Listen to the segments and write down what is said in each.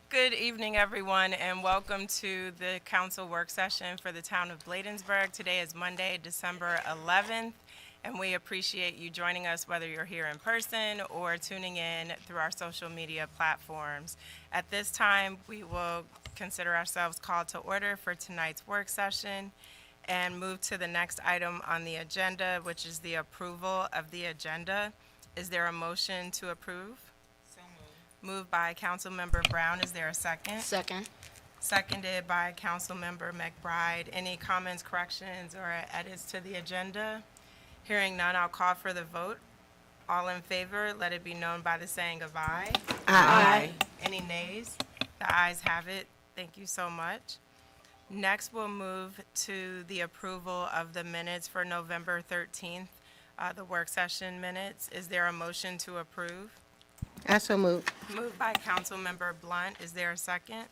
Good evening, everyone, and welcome to the council work session for the town of Bladensburg. Today is Monday, December 11th, and we appreciate you joining us whether you're here in person or tuning in through our social media platforms. At this time, we will consider ourselves called to order for tonight's work session and move to the next item on the agenda, which is the approval of the agenda. Is there a motion to approve? Moved by Councilmember Brown. Is there a second? Second. Seconded by Councilmember McBride. Any comments, corrections, or edits to the agenda? Hearing none, I'll call for the vote. All in favor, let it be known by the saying of aye. Aye. Any nays? The ayes have it. Thank you so much. Next, we'll move to the approval of the minutes for November 13th, the work session minutes. Is there a motion to approve? I so moved. Moved by Councilmember Blunt. Is there a second?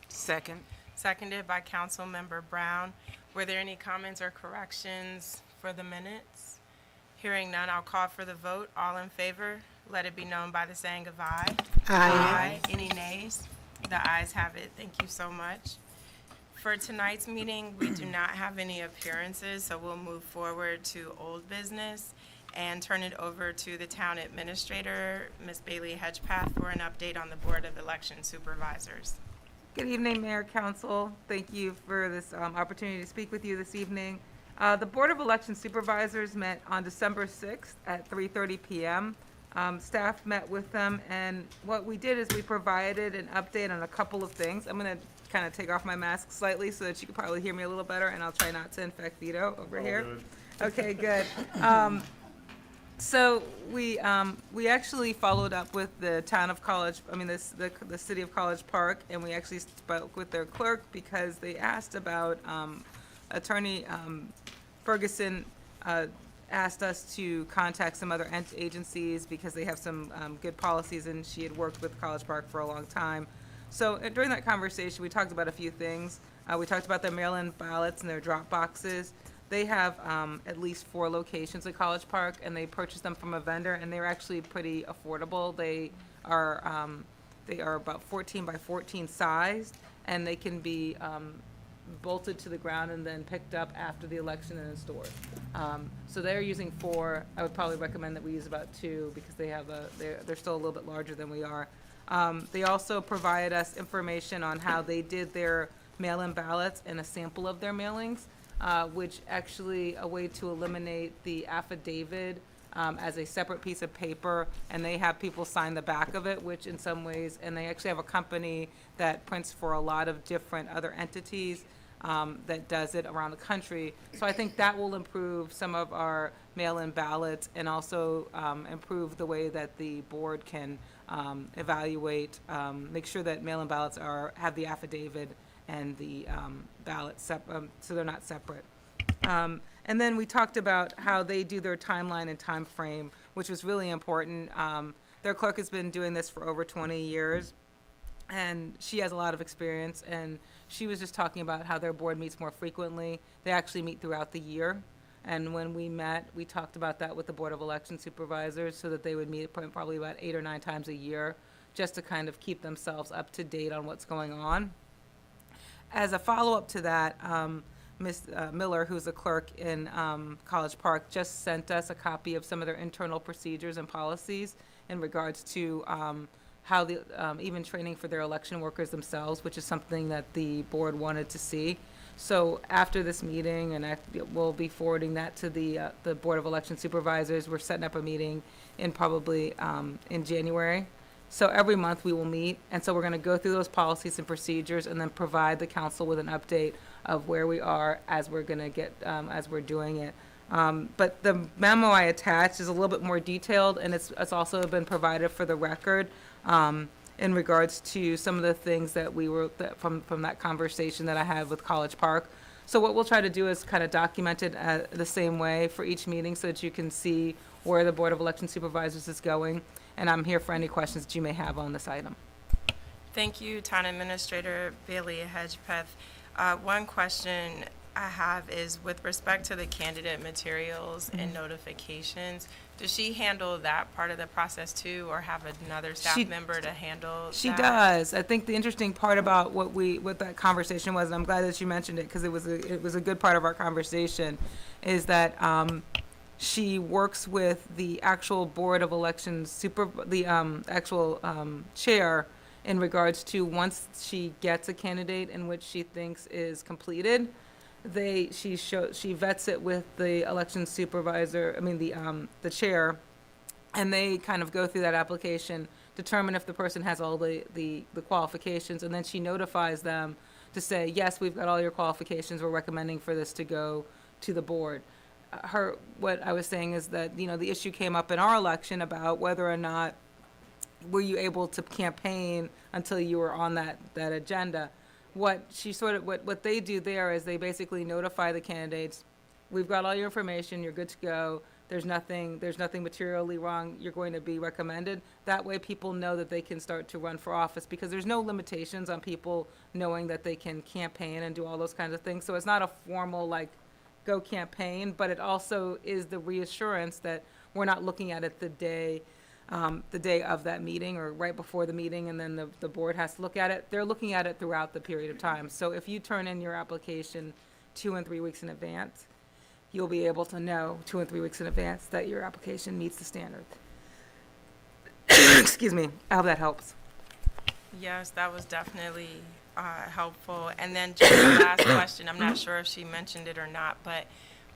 Second. Seconded by Councilmember Brown. Were there any comments or corrections for the minutes? Hearing none, I'll call for the vote. All in favor, let it be known by the saying of aye. Aye. Any nays? The ayes have it. Thank you so much. For tonight's meeting, we do not have any appearances, so we'll move forward to old business and turn it over to the town administrator, Ms. Bailey Hedgepath, for an update on the Board of Election Supervisors. Good evening, Mayor, Council. Thank you for this opportunity to speak with you this evening. The Board of Election Supervisors met on December 6th at 3:30 p.m. Staff met with them, and what we did is we provided an update on a couple of things. I'm going to kind of take off my mask slightly so that you can probably hear me a little better, and I'll try not to infect Vito over here. Good. Okay, good. So we actually followed up with the town of the city of College Park, and we actually spoke with their clerk because they asked about, Attorney Ferguson asked us to contact some other agencies because they have some good policies, and she had worked with College Park for a long time. So during that conversation, we talked about a few things. We talked about their mail-in ballots and their drop boxes. They have at least 4 locations at College Park, and they purchased them from a vendor, and they're actually pretty affordable. They are about 14 by 14 sized, and they can be bolted to the ground and then picked up after the election and then stored. So they're using 4. I would probably recommend that we use about 2 because they're still a little bit larger than we are. They also provided us information on how they did their mail-in ballots and a sample of their mailings. Which actually a way to eliminate the affidavit as a separate piece of paper, and they have people sign the back of it, which in some ways, and they actually have a company that prints for a lot of different other entities that does it around the country. So I think that will improve some of our mail-in ballots and also improve the way that the board can evaluate, make sure that mail-in ballots have the affidavit and the ballots, so they're not separate. And then we talked about how they do their timeline and time frame, which was really important. Their clerk has been doing this for over 20 years, and she has a lot of experience, and she was just talking about how their board meets more frequently. They actually meet throughout the year, and when we met, we talked about that with the Board of Election Supervisors so that they would meet probably about 8 or 9 times a year, just to kind of keep themselves up to date on what's going on. As a follow-up to that, Ms. Miller, who's a clerk in College Park, just sent us a copy of some of their internal procedures and policies in regards to how even training for their election workers themselves, which is something that the board wanted to see. So after this meeting, and we'll be forwarding that to the Board of Election Supervisors, we're setting up a meeting in probably in January. So every month we will meet, and so we're going to go through those policies and procedures and then provide the council with an update of where we are as we're going to get, as we're doing it. But the memo I attached is a little bit more detailed, and it's also been provided for the record in regards to some of the things that from that conversation that I had with College Park. So what we'll try to do is kind of document it the same way for each meeting so that you can see where the Board of Election Supervisors is going. And I'm here for any questions that you may have on this item. Thank you, Town Administrator Bailey Hedgepeth. One question I have is with respect to the candidate materials and notifications, does she handle that part of the process too, or have another staff She- member to handle She that? does. I think the interesting part about what that conversation was, and I'm glad that you mentioned it because it was a good part of our conversation, is that she works with the actual Board of Elections chair in regards to once she gets a candidate in which she thinks is completed, she vets it with the election supervisor, the chair, and they kind of go through that application, determine if the person has all the qualifications, and then she notifies them to say, yes, we've got all your qualifications, we're recommending for this to go to the board. What I was saying is that, the issue came up in our election about whether or not were you able to campaign until you were on that agenda. What they do there is they basically notify the candidates, we've got all your information, you're good to go, there's nothing materially wrong, you're going to be recommended. That way people know that they can start to run for office, because there's no limitations on people knowing that they can campaign and do all those kinds of things. So it's not a formal, go campaign, but it also is the reassurance that we're not looking at it the day of that meeting or right before the meeting, and then the board has to look at it. They're looking at it throughout the period of time. So if you turn in your application 2 and 3 weeks in advance, you'll be able to know 2 and 3 weeks in advance that your application meets the standard. Excuse me. I hope that helps. Yes, that was definitely helpful. And then just the last question, I'm not sure if she mentioned it or not, but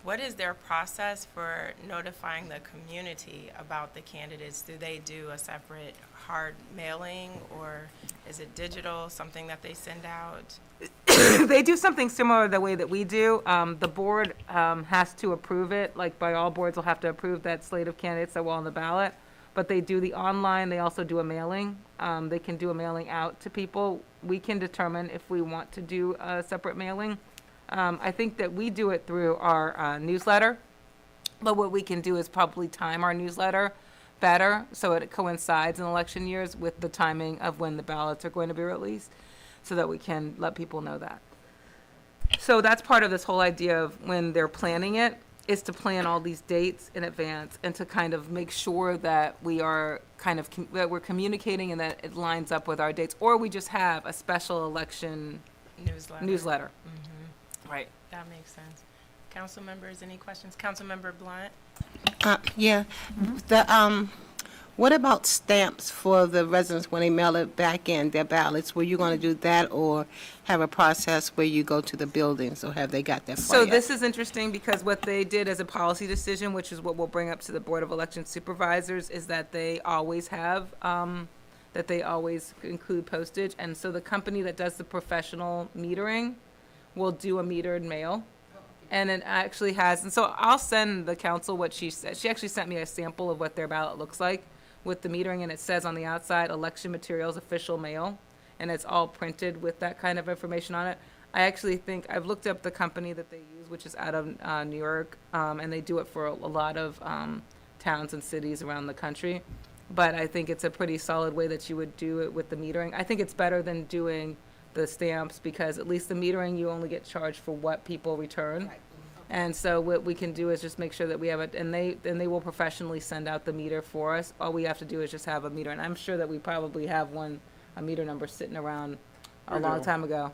what is their process for notifying the community about the candidates? Do they do a separate hard mailing, or is it digital, something that they send out? They do something similar to the way that we do. The board has to approve it, by all boards will have to approve that slate of candidates that were on the ballot. But they do the online, they also do a mailing. They can do a mailing out to people. We can determine if we want to do a separate mailing. I think that we do it through our newsletter, but what we can do is probably time our newsletter better so it coincides in election years with the timing of when the ballots are going to be released, so that we can let people know that. So that's part of this whole idea of when they're planning it, is to plan all these dates in advance and to kind of make sure that we are that we're communicating and that it lines up with our dates, or we just have a special election newsletter. Mm-hmm. Right. That makes sense. Council members, any questions? Councilmember Blunt? Yeah. What about stamps for the residents when they mail it back in, their ballots? Were you going to do that, or have a process where you go to the buildings, or have they got that for So you? this is interesting because what they did as a policy decision, which is what we'll bring up to the Board of Election Supervisors, is that they always have, that they always include postage. And so the company that does the professional metering will do a metered mail. And it actually has, and so I'll send the council what she said. She actually sent me a sample of what their ballot looks like with the metering, and it says on the outside, election materials, official mail, and it's all printed with that kind of information on it. I actually think, I've looked up the company that they use, which is out of New York, and they do it for a lot of towns and cities around the country. But I think it's a pretty solid way that you would do it with the metering. I think it's better than doing the stamps, because at least the metering, you only get charged for what people return. Right. And so what we can do is just make sure that we have it, and they will professionally send out the meter for us. All we have to do is just have a meter, and I'm sure that we probably have a meter number sitting around a long time ago.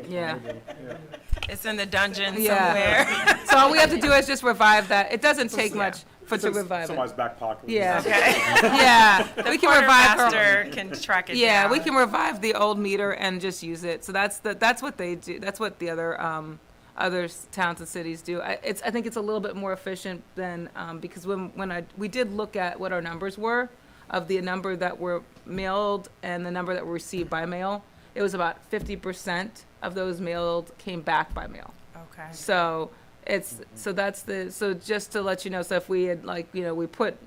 Yeah. It's in the dungeon Yeah. somewhere. So all we have to do is just revive that. It doesn't take much to revive it. Somebody's back pocket. Yeah. Okay. Yeah, we can revive her. Quartermaster can track it down. Yeah, we can revive the old meter and just use it. So that's what they do. That's what the other towns and cities do. I think it's a little bit more efficient than, because we did look at what our numbers were of the number that were mailed and the number that were received by mail. It was about 50% of those mailed came back by mail. Okay. So so just to let you know, so if we had we put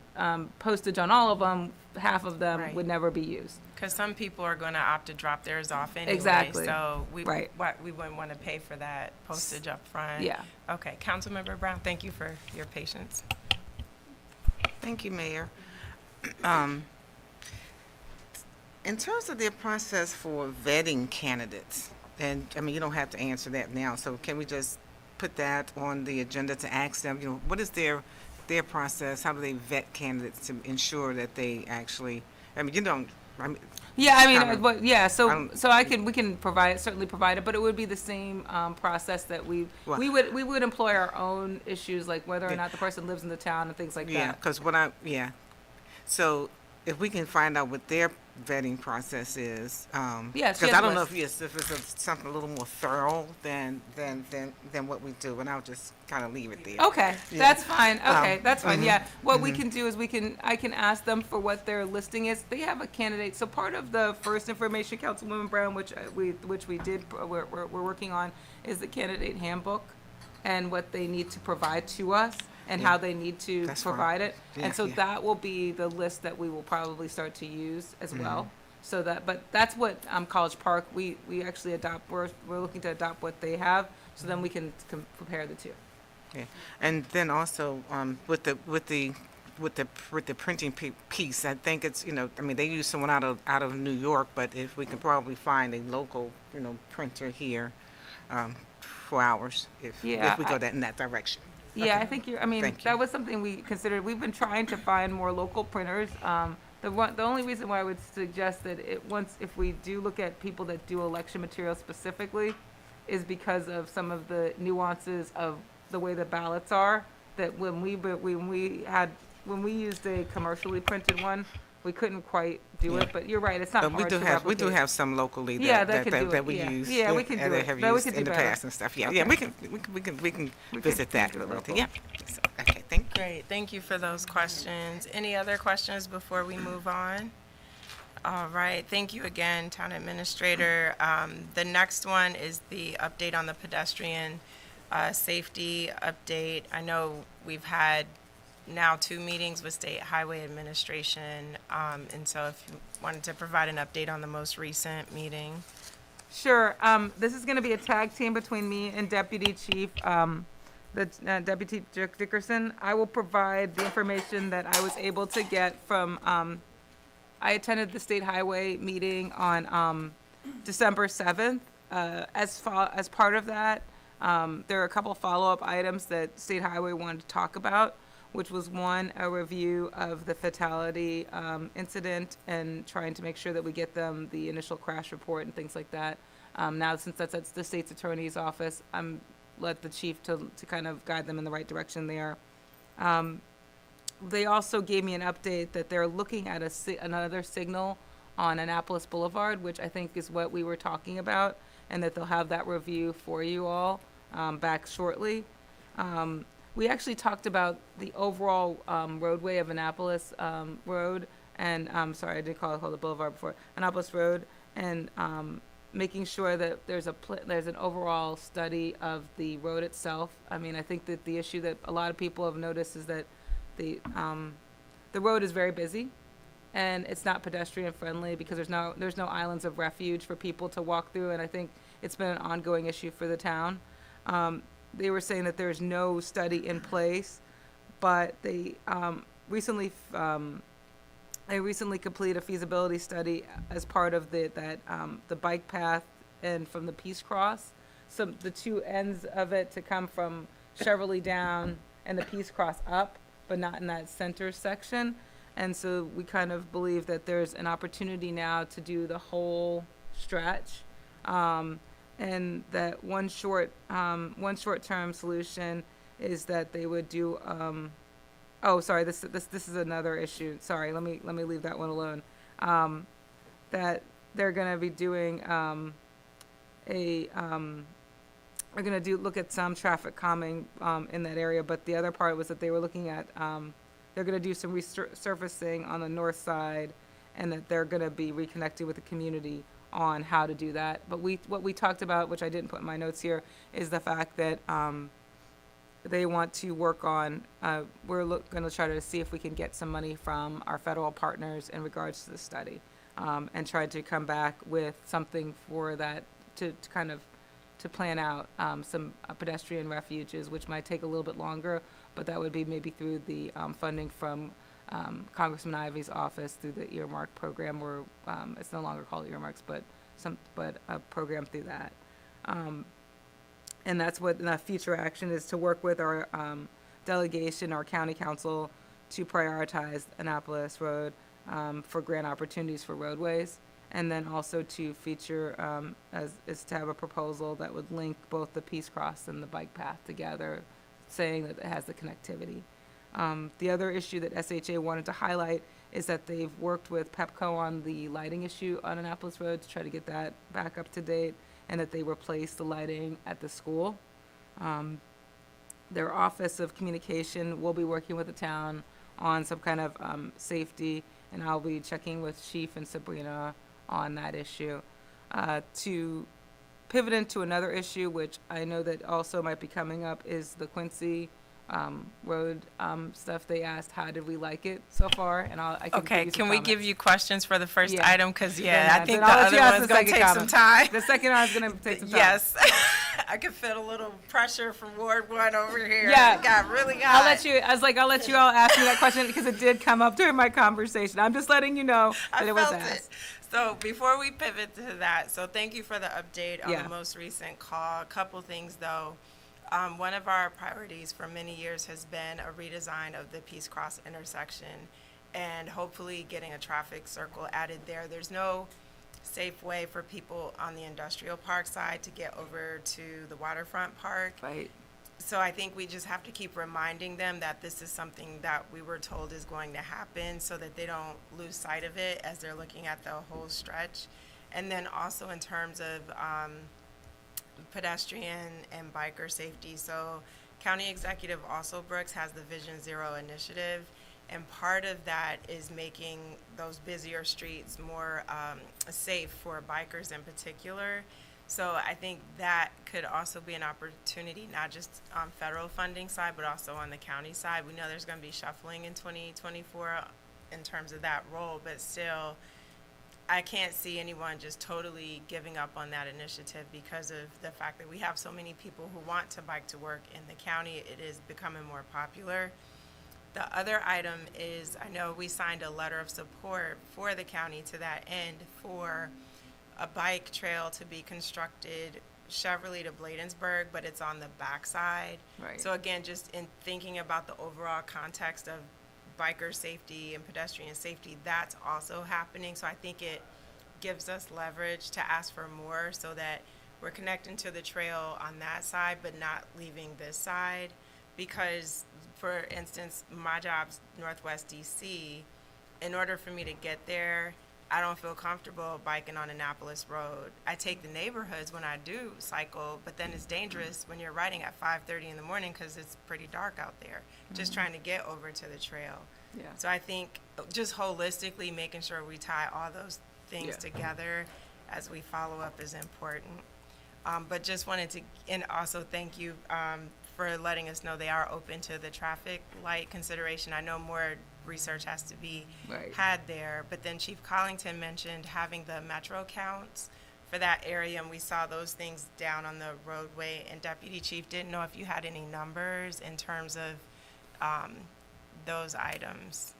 postage on all of them, half of them Right. would never be used. Because some people are going to opt to drop theirs off anyway. Exactly. So we Right. wouldn't want to pay for that postage up front. Yeah. Okay. Councilmember Brown, thank you for your patience. Thank you, Mayor. In terms of their process for vetting candidates, and, you don't have to answer that now, so can we just put that on the agenda to ask them, what is their process? How do they vet candidates to ensure that they actually, I mean, Yeah, I mean, kinda- but yeah, so I'm- we can certainly provide it, but it would be the same process that Well- we would employ our own issues, like whether or Yeah. not the person lives in the town and things like yeah, that. because so if we can find out what their vetting process is, Yeah, she because has I a don't know list. if it's something a little more thorough than what we do, and I'll just kind of leave it there. Okay, Yeah. that's fine. Okay, that's fine. mhm, Yeah, what we can do is I can ask them for what their listing is. They have a candidate. So part of the first information, Councilwoman Brown, which we did, we're working on, is the candidate handbook and what they need to provide to us and Yeah. how they need to That's fine. provide it. Yeah, And so yeah. that will be the list that we will probably start to use as Mm-hmm. well. So but that's what College Park we actually adopt. We're looking to adopt what they have, so then we can compare the two. Yeah, and then also with the printing piece, I think it's I mean they use someone out of New York, but if we can probably find a local printer here for ours if Yeah, we go in that direction. Yeah, Okay. I think I mean, Thank you. that was something we considered. We've been trying to find more local printers. The only reason why I would suggest that if we do look at people that do election material specifically, is because of some of the nuances of the way the ballots are. That when we used a commercially printed one, we couldn't quite do Yeah. it. But you're right, it's not But hard to we do replicate. have some locally Yeah, that that can do it, we yeah. use. Yeah, we can and do they it. have No, we used can do in the better. past and stuff. Yeah, Okay. yeah, we can visit that. do it local. Yeah. So, okay, thank you. Great, thank you for those questions. Any other questions before we move on? All right, thank you again, Town Administrator. The next one is the update on the pedestrian safety update. I know we've had now 2 meetings with State Highway Administration, and so if you wanted to provide an update on the most recent meeting. Sure. This is going to be a tag team between me and Deputy Chief, Deputy Dickerson. I will provide the information that I was able to get from, I attended the State Highway meeting on December 7th. As part of that, there are a couple follow-up items that State Highway wanted to talk about, which was one, a review of the fatality incident and trying to make sure that we get them the initial crash report and things like that. Now, since that's at the state's attorney's office, I'm let the chief to kind of guide them in the right direction there. They also gave me an update that they're looking at another signal on Annapolis Boulevard, which I think is what we were talking about, and that they'll have that review for you all back shortly. We actually talked about the overall roadway of Annapolis Road, and sorry, I did call it the Boulevard before, Annapolis Road, and making sure that there's an overall study of the road itself. I mean, I think that the issue that a lot of people have noticed is that the road is very busy, and it's not pedestrian friendly because there's no islands of refuge for people to walk through, and I think it's been an ongoing issue for the town. They were saying that there's no study in place, but they recently completed a feasibility study as part of the bike path and from the Peace Cross. So the two ends of it to come from Cheverly down and the Peace Cross up, but not in that center section. And so we kind of believe that there's an opportunity now to do the whole stretch. And that one short-term solution is that they would do, oh, sorry, this is another issue. Sorry, let me leave that one alone. That they're gonna be doing, we're gonna look at some traffic calming, in that area, but the other part was that they were looking at, they're gonna do some resurfacing on the north side, and that they're gonna be reconnected with the community on how to do that. But what we talked about, which I didn't put in my notes here, is the fact that they want to work on, we're going to try to see if we can get some money from our federal partners in regards to the study, and try to come back with something for that to kind of to plan out some pedestrian refuges, which might take a little bit longer, but that would be maybe through the funding from Congressman Ivey's office through the earmark program, or it's no longer called earmarks, but a program through that. And that's what the future action is, to work with our delegation, our county council, to prioritize Annapolis Road for grant opportunities for roadways. And then also to feature, is to have a proposal that would link both the Peace Cross and the bike path together, saying that it has the connectivity. The other issue that SHA wanted to highlight is that they've worked with Pepco on the lighting issue on Annapolis Road to try to get that back up to date, and that they replaced the lighting at the school. Their Office of Communication will be working with the town on some kind of safety, and I'll be checking with Chief and Sabrina on that issue. To pivot into another issue, which I know that also might be coming up, is the Quincy Road stuff. They asked, how did we like it so far? And I can Okay, give you some can we give comments. you questions for the first Yeah. item? Because, Then I think the I'll let other you ask one's the going to second take some comment. time. The second one is going to take some time. Yes. I could feel a little pressure from Ward 1 over here. Yeah. It got really hot. I'll let you all ask me that question because it did come up during my conversation. I'm just letting you know that I it was felt asked. So before we pivot to that, so thank you for the update on Yeah. the most recent call. A couple things though. One of our priorities for many years has been a redesign of the Peace Cross intersection and hopefully getting a traffic circle added there. There's no safe way for people on the industrial park side to get over to the waterfront park. Right. So I think we just have to keep reminding them that this is something that we were told is going to happen so that they don't lose sight of it as they're looking at the whole stretch. And then also in terms of pedestrian and biker safety. So County Executive also Brooks has the Vision Zero initiative, and part of that is making those busier streets more safe for bikers in particular. So I think that could also be an opportunity, not just on federal funding side, but also on the county side. We know there's going to be shuffling in 2024 in terms of that role, but still, I can't see anyone just totally giving up on that initiative because of the fact that we have so many people who want to bike to work in the county. It is becoming more popular. The other item is, I know we signed a letter of support for the county to that end for a bike trail to be constructed Cheverly to Bladensburg, but it's on the backside. Right. So again, just in thinking about the overall context of biker safety and pedestrian safety, that's also happening. So I think it gives us leverage to ask for more so that we're connecting to the trail on that side, but not leaving this side. Because, for instance, my job's Northwest DC. In order for me to get there, I don't feel comfortable biking on Annapolis Road. I take the neighborhoods when I do cycle, but then it's dangerous when you're riding at 5:30 in the morning because it's pretty dark out there, just trying to get over to the trail. Yeah. So I think just holistically making sure we tie all those things Yeah. together as we follow up is important. But just wanted to, and also thank you for letting us know they are open to the traffic light consideration. I know more research has to be Right. had there, but then Chief Collington mentioned having the metro counts for that area, and we saw those things down on the roadway, and Deputy Chief didn't know if you had any numbers in terms of those items.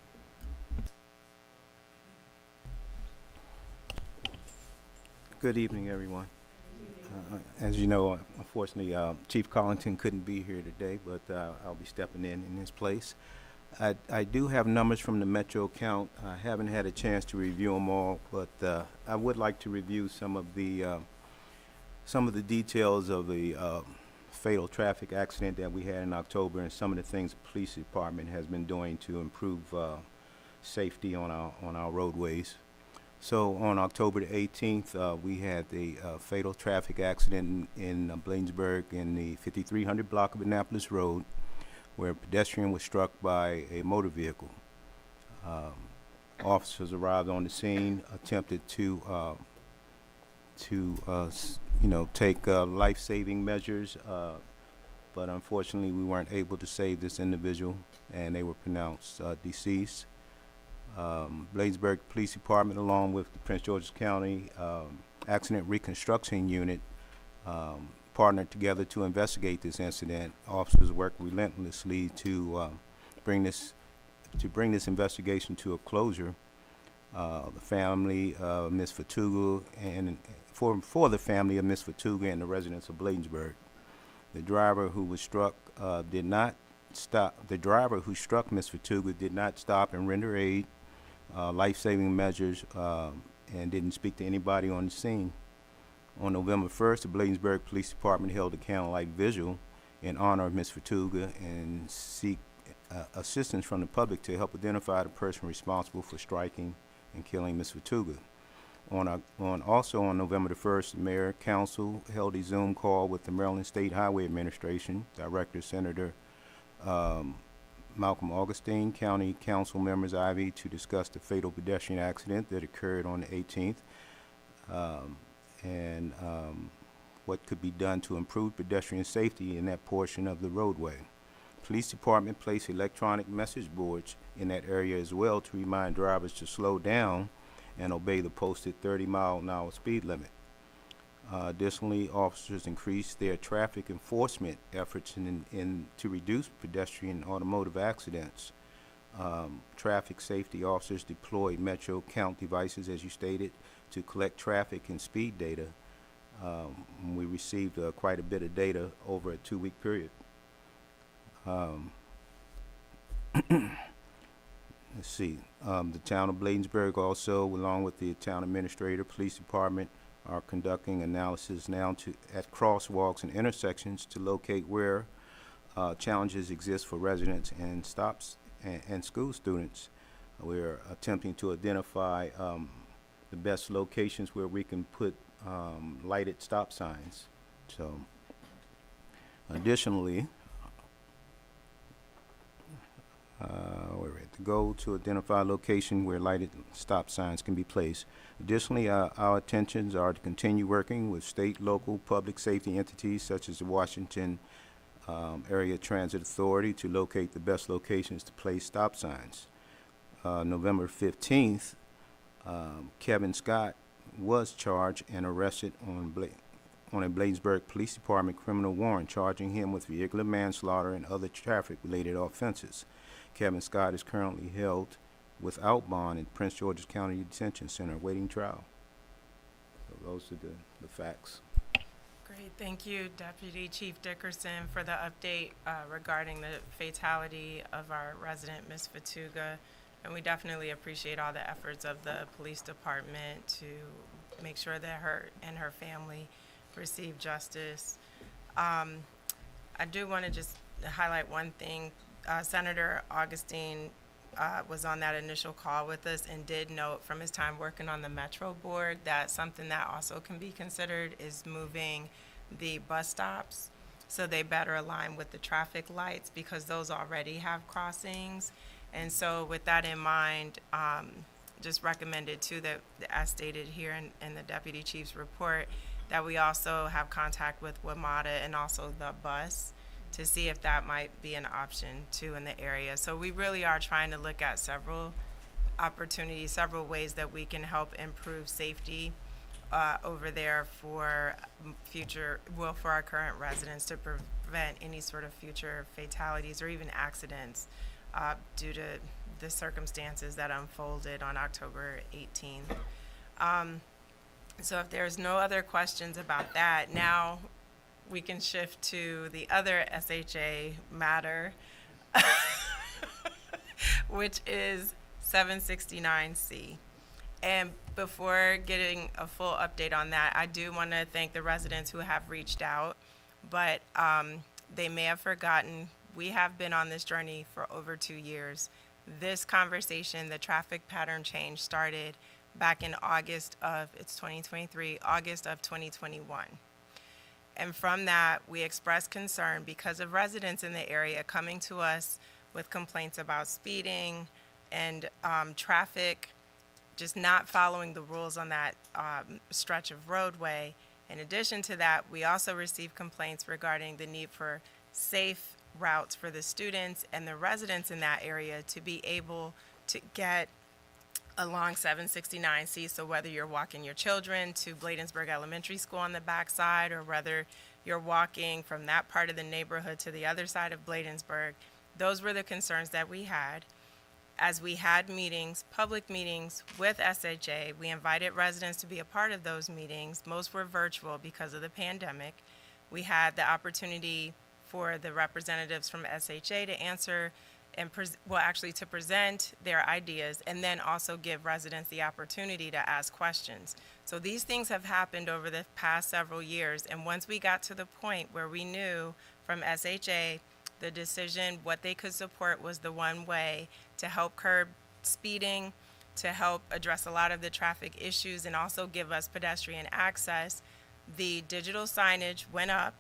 Good evening, everyone. As you know, unfortunately, Chief Collington couldn't be here today, but I'll be stepping in his place. I do have numbers from the Metro count. I haven't had a chance to review them all, but I would like to review some of the details of the fatal traffic accident that we had in October and some of the things the police department has been doing to improve safety on our roadways. So on October the 18th, we had the fatal traffic accident in Bladensburg in the 5300 block of Annapolis Road, where a pedestrian was struck by a motor vehicle. Officers arrived on the scene, attempted to take life-saving measures, but unfortunately we weren't able to save this individual, and they were pronounced deceased. Bladensburg Police Department, along with the Prince George's County Accident Reconstruction Unit, partnered together to investigate this incident. Officers worked relentlessly to bring this investigation to a closure. The family of Ms. Fatuga and for the family of Ms. Fatuga and the residents of Bladensburg. The driver who was struck did not stop. The driver who struck Ms. Fatuga did not stop and render aid, life-saving measures, and didn't speak to anybody on the scene. On November 1st, the Bladensburg Police Department held a candlelight vigil in honor of Ms. Fatuga and seek assistance from the public to help identify the person responsible for striking and killing Ms. Fatuga. Also on November the 1st, the Mayor Council held a Zoom call with the Maryland State Highway Administration, Director Senator Malcolm Augustine, County Council members Ivy, to discuss the fatal pedestrian accident that occurred on the 18th and what could be done to improve pedestrian safety in that portion of the roadway. Police Department placed electronic message boards in that area as well to remind drivers to slow down and obey the posted 30-mile-an-hour speed limit. Additionally, officers increased their traffic enforcement efforts to reduce pedestrian and automotive accidents. Traffic safety officers deployed Metro count devices, as you stated, to collect traffic and speed data. We received quite a bit of data over a 2-week period. Let's see. The town of Bladensburg also, along with the town administrator, police department, are conducting analysis now at crosswalks and intersections to locate where challenges exist for residents and stops and school students. We're attempting to identify the best locations where we can put lighted stop signs. So, additionally, the goal to identify a location where lighted stop signs can be placed. Additionally, our intentions are to continue working with state, local, public safety entities such as the Washington Area Transit Authority to locate the best locations to place stop signs. November 15th, Kevin Scott was charged and arrested on a Bladensburg Police Department criminal warrant charging him with vehicular manslaughter and other traffic-related offenses. Kevin Scott is currently held without bond in Prince George's County Detention Center awaiting trial. So those are the facts. Great, thank you, Deputy Chief Dickerson, for the update regarding the fatality of our resident, Ms. Fatuga. And we definitely appreciate all the efforts of the police department to make sure that her and her family receive justice. I do want to just highlight one thing. Senator Augustine was on that initial call with us and did note from his time working on the Metro board that something that also can be considered is moving the bus stops so they better align with the traffic lights, because those already have crossings. And so with that in mind, just recommended too that, as stated here in the Deputy Chief's report, that we also have contact with WMATA and also the bus to see if that might be an option too in the area. So we really are trying to look at several opportunities, several ways that we can help improve safety over there for for our current residents, to prevent any sort of future fatalities or even accidents due to the circumstances that unfolded on October 18th. So if there's no other questions about that, now we can shift to the other SHA matter, which is 769C. And before getting a full update on that, I do want to thank the residents who have reached out, but they may have forgotten we have been on this journey for over 2 years. This conversation, the traffic pattern change, started back in August of 2021. And from that, we expressed concern because of residents in the area coming to us with complaints about speeding and traffic just not following the rules on that stretch of roadway. In addition to that, we also received complaints regarding the need for safe routes for the students and the residents in that area to be able to get along 769C. So whether you're walking your children to Bladensburg Elementary School on the backside, or whether you're walking from that part of the neighborhood to the other side of Bladensburg, those were the concerns that we had. As we had meetings, public meetings with SHA, we invited residents to be a part of those meetings. Most were virtual because of the pandemic. We had the opportunity for the representatives from SHA to answer and, actually to present their ideas, and then also give residents the opportunity to ask questions. So these things have happened over the past several years, and once we got to the point where we knew from SHA the decision, what they could support was the one way to help curb speeding, to help address a lot of the traffic issues, and also give us pedestrian access. The digital signage went up.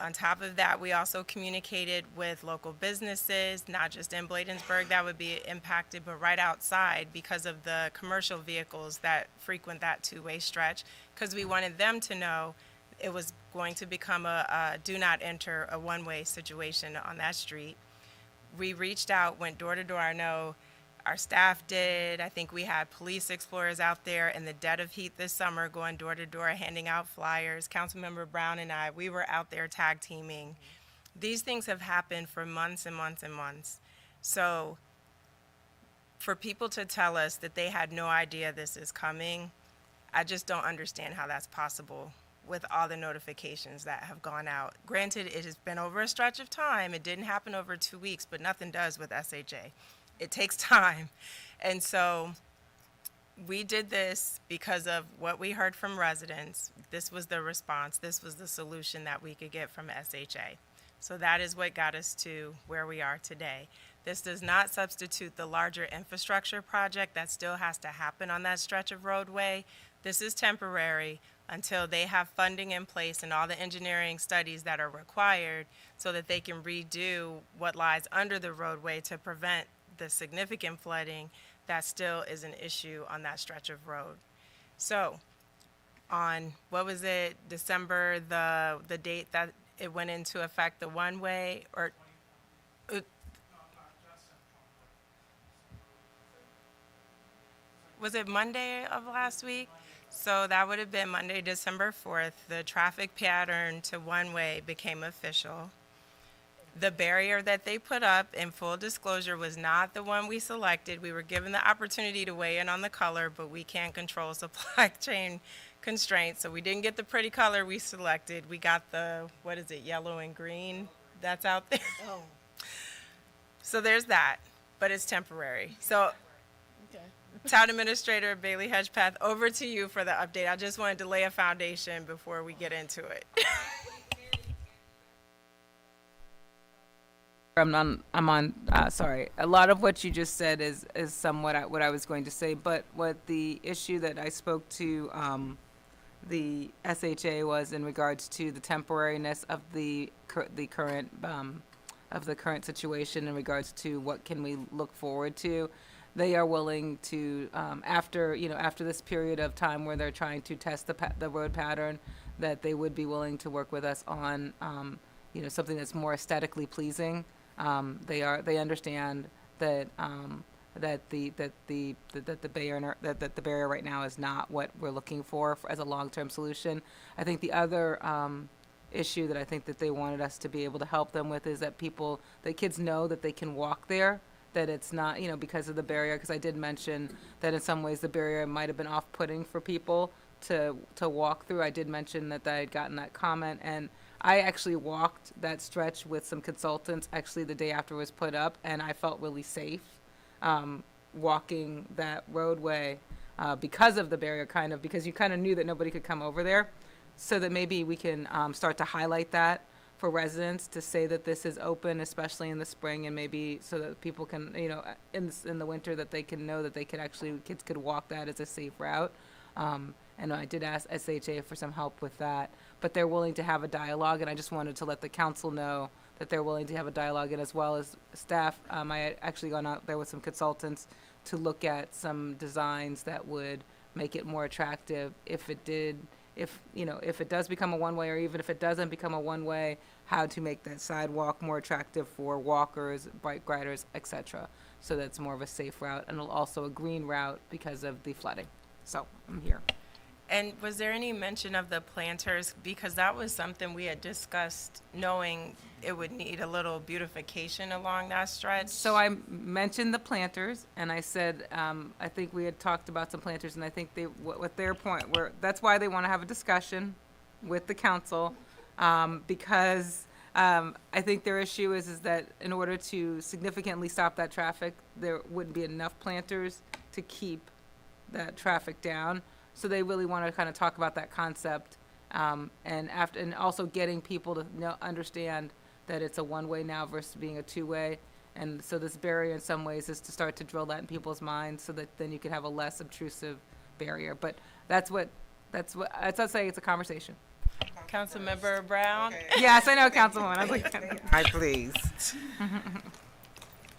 On top of that, we also communicated with local businesses, not just in Bladensburg that would be impacted, but right outside because of the commercial vehicles that frequent that two-way stretch, because we wanted them to know it was going to become a do not enter, a one-way situation on that street. We reached out, went door to door. I know our staff did. I think we had police explorers out there in the dead of heat this summer going door to door, handing out flyers. Councilmember Brown and I, we were out there tag teaming. These things have happened for months and months and months. So for people to tell us that they had no idea this is coming, I just don't understand how that's possible with all the notifications that have gone out. Granted, it has been over a stretch of time. It didn't happen over 2 weeks, but nothing does with SHA. It takes time. And so we did this because of what we heard from residents. This was the response. This was the solution that we could get from SHA. So that is what got us to where we are today. This does not substitute the larger infrastructure project that still has to happen on that stretch of roadway. This is temporary until they have funding in place and all the engineering studies that are required so that they can redo what lies under the roadway to prevent the significant flooding that still is an issue on that stretch of road. So on, what was it, December, the date that it went into effect, the one-way, or was it Monday of last week? So that would have been Monday, December 4th. The traffic pattern to one-way became official. The barrier that they put up, in full disclosure, was not the one we selected. We were given the opportunity to weigh in on the color, but we can't control supply chain constraints. So we didn't get the pretty color we selected. We got the, what is it, yellow and green that's out there. Oh, So there's that, but it's temporary. So okay. Town Administrator Bailey Hedgepath, over to you for the update. I just wanted to lay a foundation before we get into it. Sorry. A lot of what you just said is somewhat what I was going to say, but what the issue that I spoke to the SHA was in regards to the temporariness of the current situation in regards to what can we look forward to. They are willing to, after this period of time where they're trying to test the road pattern, that they would be willing to work with us on, something that's more aesthetically pleasing. They understand that the barrier right now is not what we're looking for as a long-term solution. I think the other issue that I think that they wanted us to be able to help them with is that kids know that they can walk there, that it's not, because of the barrier, because I did mention that in some ways the barrier might have been off-putting for people to walk through. I did mention that I had gotten that comment, and I actually walked that stretch with some consultants actually the day after it was put up, and I felt really safe walking that roadway because of the barrier, because you kind of knew that nobody could come over there. So that maybe we can start to highlight that for residents, to say that this is open, especially in the spring, and maybe so that people can, in the winter, that they can know that kids could walk that as a safe route. And I did ask SHA for some help with that, but they're willing to have a dialogue, and I just wanted to let the council know that they're willing to have a dialogue, and as well as staff. I had actually gone out there with some consultants to look at some designs that would make it more attractive if it does become a one-way, or even if it doesn't become a one-way, how to make that sidewalk more attractive for walkers, bike riders, etc. So that's more of a safe route, and also a green route because of the flooding. So I'm here. And was there any mention of the planters? Because that was something we had discussed, knowing it would need a little beautification along that stretch. So I mentioned the planters, and I said, I think we had talked about some planters, and I think what their point were, that's why they want to have a discussion with the council because I think their issue is that in order to significantly stop that traffic, there wouldn't be enough planters to keep that traffic down. So they really want to kind of talk about that concept, and also getting people to understand that it's a one-way now versus being a two-way. And so this barrier in some ways is to start to drill that in people's minds so that then you can have a less obtrusive barrier. But I'd say it's a conversation. Councilmember Brown? Yes, I know, Councilwoman. I was like, Hi, please.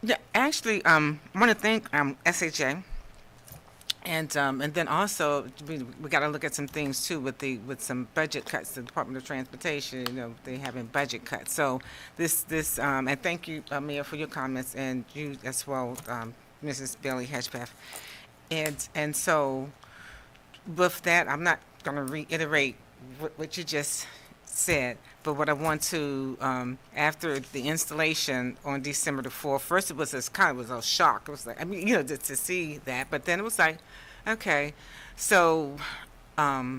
Yeah, actually, I want to thank SHA, and then also we got to look at some things too with some budget cuts. The Department of Transportation, they having budget cuts. So this and thank you, Mayor, for your comments, and you as well, Mrs. Bailey Hedgepath, and so with that, I'm not going to reiterate what you just said, but what I want to, after the installation on December the 4th, first it was a shock. It was like, to see that, but then it was like, okay, so, I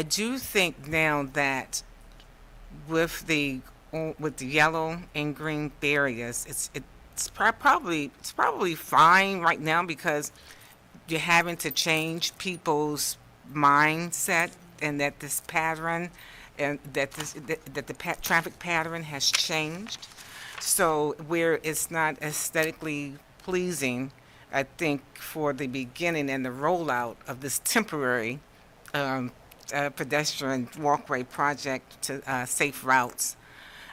do think now that with the yellow and green barriers, it's probably fine right now because you're having to change people's mindset, and that this pattern and that the traffic pattern has changed. So where it's not aesthetically pleasing, I think for the beginning and the rollout of this temporary pedestrian walkway project to safe routes,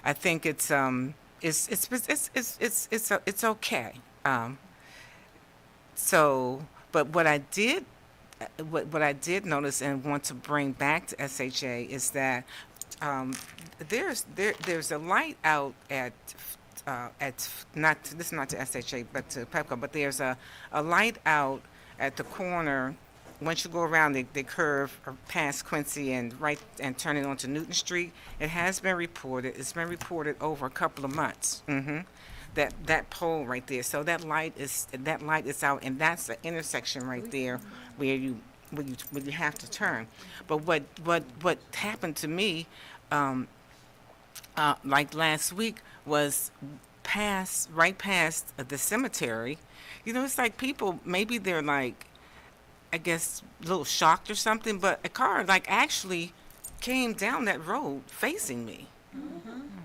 I think it's okay. But what I did notice and want to bring back to SHA is that there's a light out at not to SHA but to Pepco, but there's a light out at the corner. Once you go around the curve past Quincy and turning onto Newton Street, it has been reported. It's been reported over a couple of months. That pole right there. So that light is out, and that's the intersection right there where you have to turn. But what happened to me, like last week, was right past the cemetery. It's like people, maybe they're like, I guess, a little shocked or something, but a car actually came down that road facing me.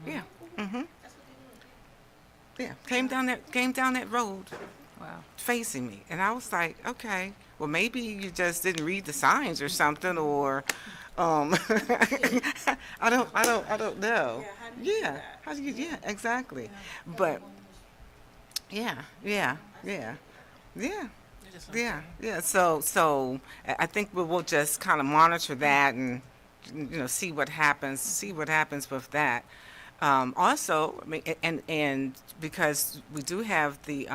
Yeah. Yeah, came down that road. wow. Facing me, and I was like, okay, well maybe you just didn't read the signs or something, or I don't know. Yeah, how do you? Yeah, exactly. But yeah. So I think we'll just kind of monitor that and see what happens with that. Also, I mean, and because we do have the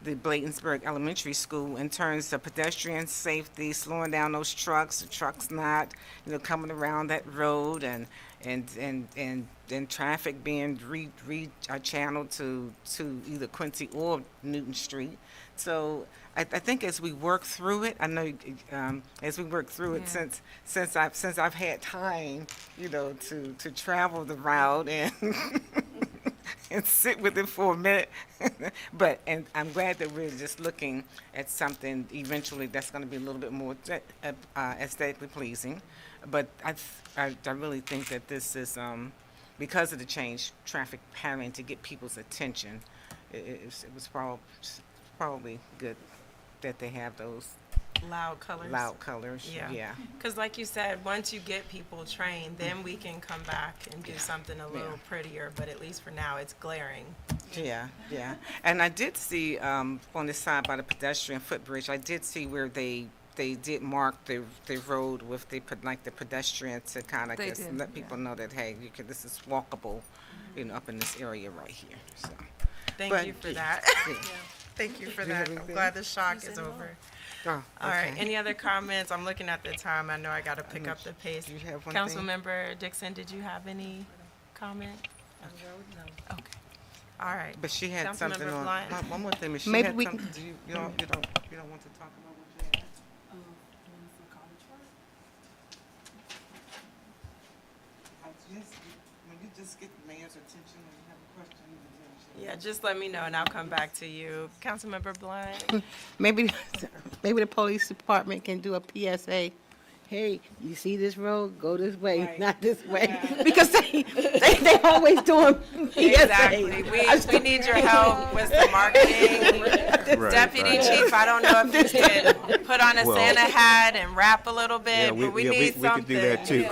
Bladensburg Elementary School in terms of pedestrian safety, slowing down those trucks, the trucks not, coming around that road, and traffic being channeled to either Quincy or Newton Street. So I think as we work through it, I know as we work through it, since I've had time, to travel the route and and sit with it for a minute, and I'm glad that we're just looking at something eventually that's going to be a little bit more aesthetically pleasing. But I really think that this is because of the change traffic pattern to get people's attention. It was probably good that they have those Loud colors. Yeah. Because like you said, once you get people trained, then we can come back and do something a little prettier, but at least for now, it's glaring. Yeah. And I did see on the side by the pedestrian footbridge, I did see where they did mark the road with the pedestrian to kind of let people know that, hey, this is walkable, up in this area right here. So. Thank you for that. Yeah. Thank you for that. I'm glad the shock is over. Oh, All right, okay. any other comments? I'm looking at the time. I know I got to pick up the pace. Do you have one thing? Councilmember Dixon, did you have any comment? No. Okay. All right. But she had Councilmember something on. Blunt. One more thing. But she Maybe had we something. You don't want to talk about what she had? just get the mayor's attention when you have a question. Yeah, just let me know and I'll come back to you. Councilmember Blunt? Maybe, maybe the police department can do a PSA. Hey, you see this road? Go this way, not this way. Because they always doing PSAs. Exactly. We need your help with some marketing. Deputy Chief, I don't know if you can put on a Well- Santa hat and rap a little Yeah, bit, but we need we something. could do that too.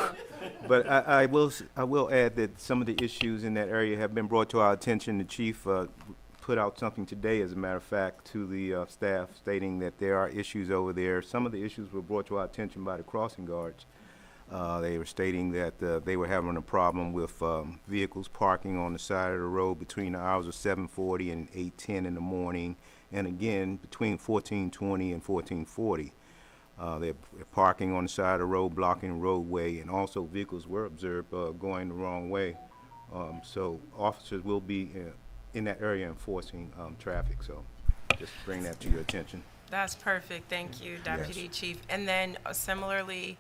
But I will add that some of the issues in that area have been brought to our attention. The chief put out something today, as a matter of fact, to the staff stating that there are issues over there. Some of the issues were brought to our attention by the crossing guards. They were stating that they were having a problem with vehicles parking on the side of the road between the hours of 7:40 and 8:10 in the morning, and again between 14:20 and 14:40. They're parking on the side of the road, blocking the roadway, and also vehicles were observed going the wrong way. So officers will be in that area enforcing traffic. So just bring that to your attention. That's perfect. Thank you, Deputy Yes. Chief. And then similarly,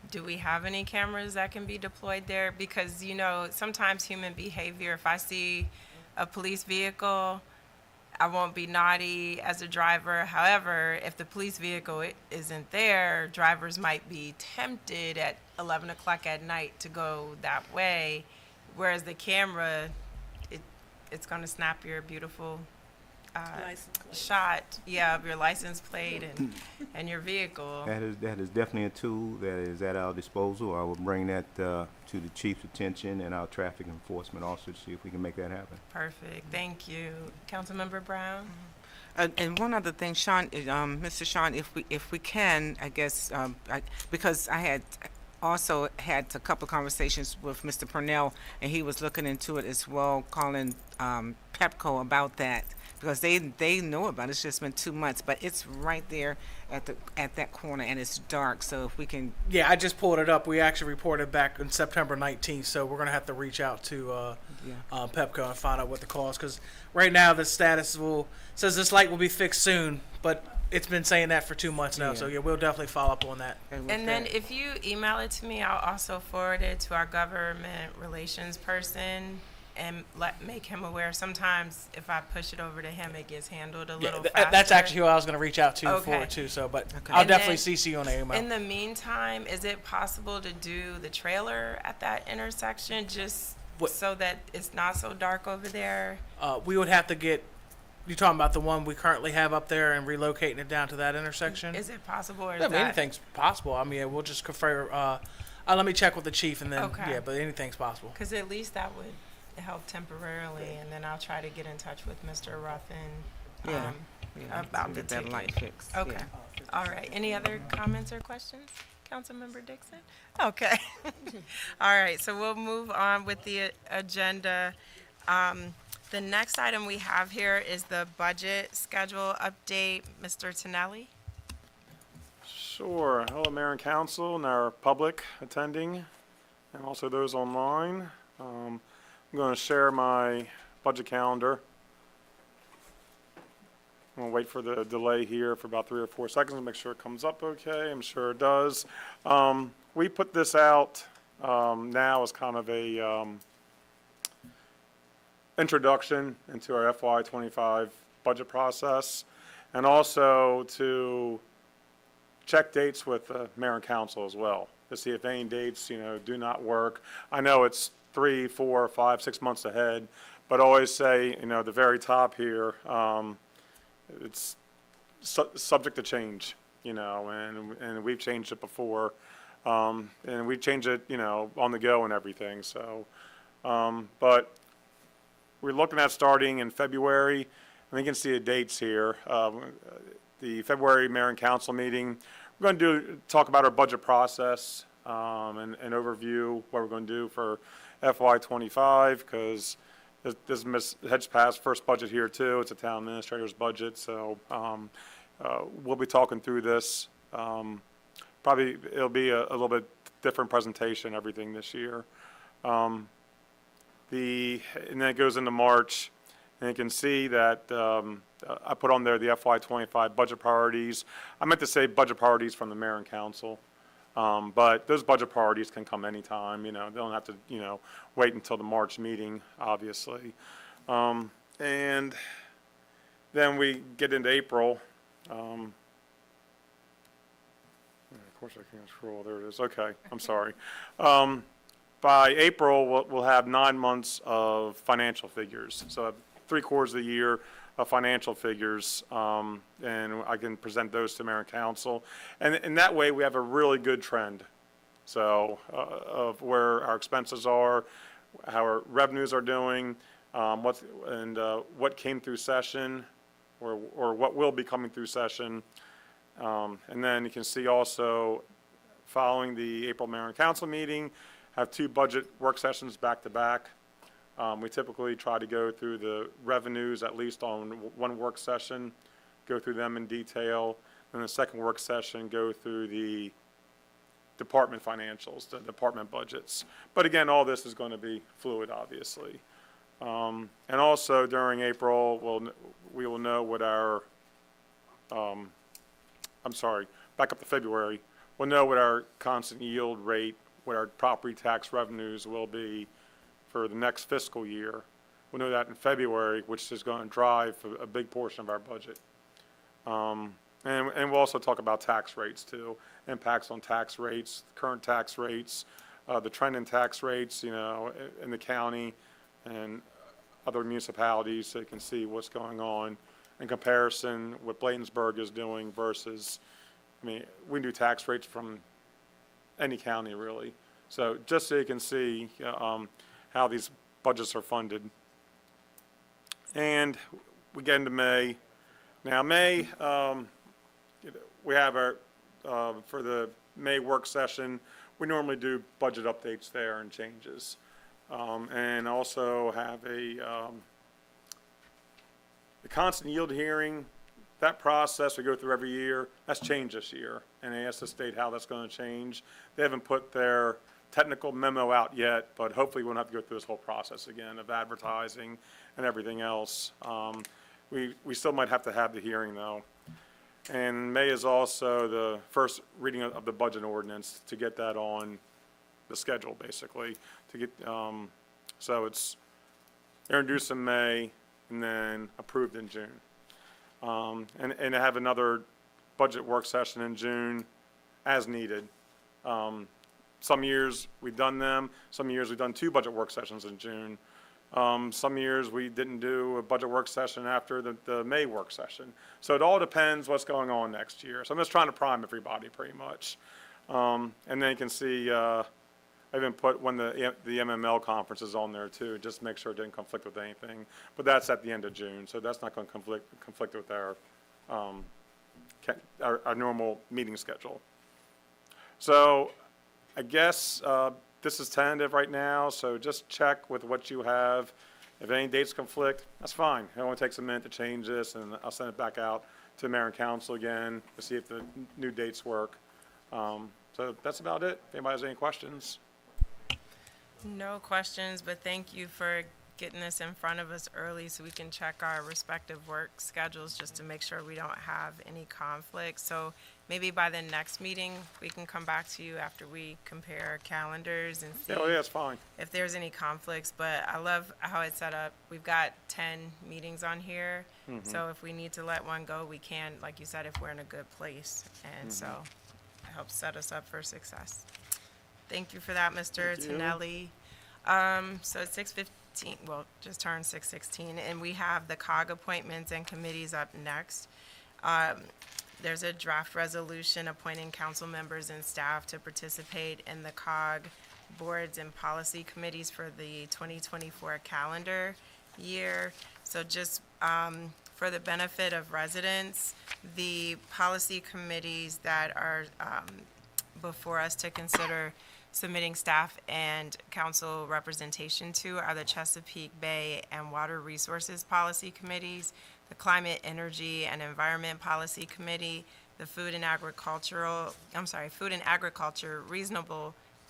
do we have any cameras that can be deployed there? Because, you know, sometimes human behavior, if I see a police vehicle, I won't be naughty as a driver. However, if the police vehicle isn't there, drivers might be tempted at 11 o'clock at night to go that way, whereas the camera, it's going to snap your beautiful shot, of your license plate and your vehicle. That is definitely a tool that is at our disposal. I will bring that to the chief's attention and our traffic enforcement officer to see if we can make that happen. Perfect. Thank you. Councilmember Brown? And one other thing, Sean, Mr. Sean, if we can, I guess, because I had also had a couple of conversations with Mr. Purnell, and he was looking into it as well, calling Pepco about that, because they know about it. It's just been 2 months, but it's right there at that corner, and it's dark. So if we can, Yeah, I just pulled it up. We actually reported back on September 19th, so we're going to have to reach out to Pepco and find out what the cause, because right now the status says this light will be fixed soon, but it's been saying that for 2 months now. Yeah. So yeah, we'll definitely follow up on that. with And then that- if you email it to me, I'll also forward it to our government relations person and make him aware. Sometimes if I push it over to him, it gets handled a little faster. That's actually who I was going to reach out to Okay. for it too. So, but Okay. I'll And definitely then CC you on the email. In the meantime, is it possible to do the trailer at that intersection just What- so that it's not so dark over there? We would have to get. You're talking about the one we currently have up there and relocating it down to that intersection? Is it possible or is Yeah, I mean, that? anything's possible. I mean, yeah, we'll just confer. Let me check with the chief and then Okay. yeah, but anything's possible. Because at least that would help temporarily, and then I'll try to get in touch with Mr. Ruffin Yeah. about to the get that light ticket. fixed. Okay. Yeah. All right. Any other comments or questions? Councilmember Dixon? Okay. All right. So we'll move on with the agenda. The next item we have here is the budget schedule update. Mr. Tonelli? Sure. Hello, Mayor and Council, and our public attending, and also those online. I'm going to share my budget calendar. I'm going to wait for the delay here for about 3 or 4 seconds to make sure it comes up okay. I'm sure it does. We put this out now as kind of a introduction into our FY25 budget process, and also to check dates with the mayor and council as well, to see if any dates, do not work. I know it's 3, 4, 5, 6 months ahead, but always say, at the very top here, it's subject to change, and we've changed it before, and we change it, on the go and everything, so, but we're looking at starting in February, and you can see the dates here. The February mayor and council meeting, we're going to talk about our budget process, and overview what we're going to do for FY25, because this is Ms. Hedgepath's first budget here too. It's a town administrator's budget, so we'll be talking through this. Probably it'll be a little bit different presentation, everything this year. And then it goes into March, and you can see that I put on there the FY25 budget priorities. I meant to say budget priorities from the mayor and council. But those budget priorities can come anytime, you know, they don't have to, you know, wait until the March meeting, obviously. And then we get into April. Of course I can't scroll, there it is, okay, I'm sorry. By April, we'll have 9 months of financial figures. So 3/4 of the year of financial figures, and I can present those to mayor and council. And that way, we have a really good trend. So, of where our expenses are, how our revenues are doing, what came through session, or what will be coming through session. And then you can see also, following the April mayor and council meeting, have 2 budget work sessions back to back. We typically try to go through the revenues at least on one work session, go through them in detail. Then the second work session, go through the department financials, the department budgets. But again, all this is going to be fluid, obviously. And also during April, we will know what our, I'm sorry, back up to February, we'll know what our constant yield rate, what our property tax revenues will be for the next fiscal year. We'll know that in February, which is going to drive a big portion of our budget. And we'll also talk about tax rates too, impacts on tax rates, current tax rates, the trend in tax rates, you know, in the county and other municipalities, so you can see what's going on in comparison what Bladensburg is doing versus, I mean, we do tax rates from any county really. So just so you can see how these budgets are funded. And we get into May. Now May, we have our, for the May work session, we normally do budget updates there and changes. And also have the constant yield hearing. That process we go through every year, that's changed this year. And they asked the state how that's going to change. They haven't put their technical memo out yet, but hopefully we won't have to go through this whole process again of advertising and everything else. We still might have to have the hearing though. And May is also the first reading of the budget ordinance to get that on the schedule, basically. To get, so it's introduced in May and then approved in June. And have another budget work session in June as needed. Some years we've done them, some years we've done 2 budget work sessions in June. Some years we didn't do a budget work session after the May work session. So it all depends what's going on next year. So I'm just trying to prime everybody pretty much. And then you can see, I even put when the MML conference is on there too, just to make sure it didn't conflict with anything. But that's at the end of June, so that's not going to conflict with our normal meeting schedule. So I guess this is tentative right now, so just check with what you have. If any dates conflict, that's fine. It only takes a minute to change this, and I'll send it back out to mayor and council again to see if the new dates work. So that's about it. If anybody has any questions. No questions, but thank you for getting this in front of us early so we can check our respective work schedules just to make sure we don't have any conflicts. So maybe by the next meeting, we can come back to you after we compare calendars and see Yeah, it's fine. if there's any conflicts. But I love how it's set up. We've got 10 meetings on here. So if we need to let one go, we can, like you said, if we're in a good place. And so it helps set us up for success. Thank you for that, Mr. Thank you. Tonelli. So it's 6:15, well, just turned 6:16, and we have the COG appointments and committees up next. There's a draft resolution appointing council members and staff to participate in the COG boards and policy committees for the 2024 calendar year. So just for the benefit of residents, the policy committees that are before us to consider submitting staff and council representation to are the Chesapeake Bay and Water Resources Policy Committees, the Climate, Energy, and Environment Policy Committee, the Food and Agriculture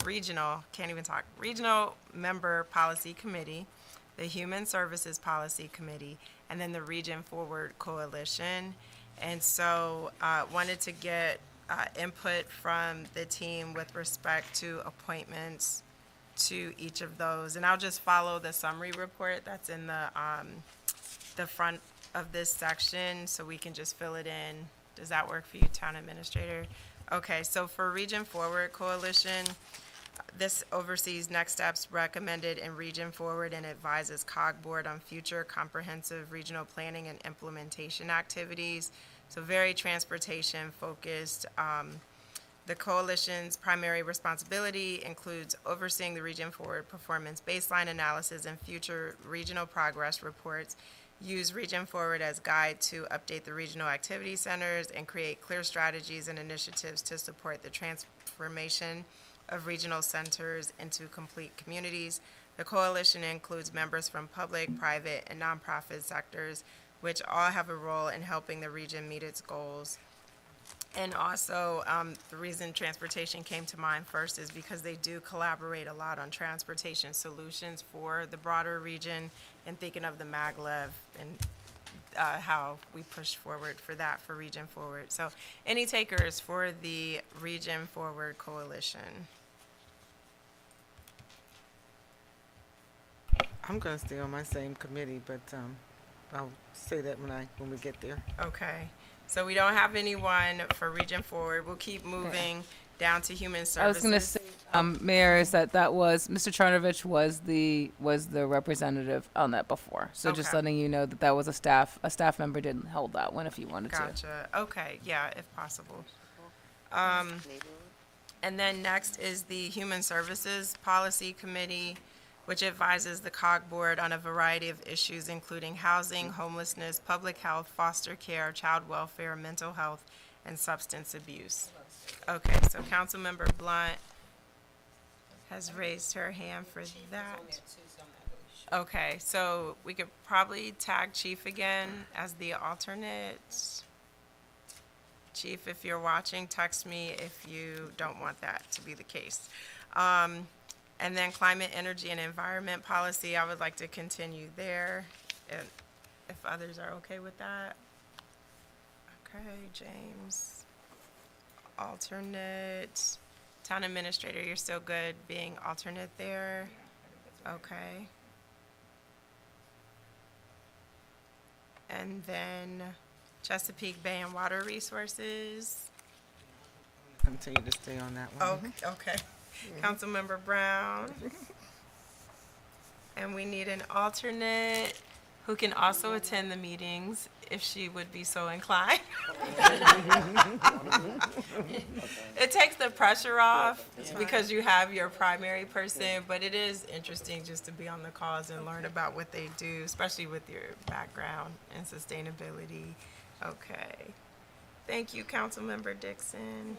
Regional Member Policy Committee, the Human Services Policy Committee, and then the Region Forward Coalition. And so wanted to get input from the team with respect to appointments to each of those. And I'll just follow the summary report that's in the front of this section, so we can just fill it in. Does that work for you, Town Administrator? Okay, so for Region Forward Coalition, this oversees next steps recommended in Region Forward and advises COG Board on future comprehensive regional planning and implementation activities. So very transportation focused. The coalition's primary responsibility includes overseeing the Region Forward performance baseline analysis and future regional progress reports. Use Region Forward as guide to update the regional activity centers and create clear strategies and initiatives to support the transformation of regional centers into complete communities. The coalition includes members from public, private, and nonprofit sectors, which all have a role in helping the region meet its goals. And also, the reason transportation came to mind first is because they do collaborate a lot on transportation solutions for the broader region, and thinking of the maglev and how we push forward for that for Region Forward. So any takers for the Region Forward Coalition? I'm gonna stay on my same committee, but I'll say that when we get there. Okay, so we don't have anyone for Region Forward. We'll keep moving down to Human Services. I was going to say, Mayor, is that was, Mr. Charnovich was the representative on that before. So just Okay. letting you know that was a staff member didn't hold that one if you wanted to. Gotcha. Okay, yeah, if possible. And then next is the Human Services Policy Committee, which advises the COG Board on a variety of issues, including housing, homelessness, public health, foster care, child welfare, mental health, and substance abuse. Okay, so Councilmember Blunt has raised her hand for that. Okay, so we could probably tag Chief again as the alternate. Chief, if you're watching, text me if you don't want that to be the case. And then Climate, Energy, and Environment Policy, I would like to continue there, if others are okay with that. Okay, James. Alternate. Town Administrator, you're still good being alternate there? Okay. And then Chesapeake Bay and Water Resources. Continue to stay on that one. Oh, okay. Councilmember Brown. And we need an alternate who can also attend the meetings if she would be so inclined. It takes the pressure off because you have your primary person, but it is interesting just to be on the calls and learn about what they do, especially with your background in sustainability. Okay. Thank you, Councilmember Dixon.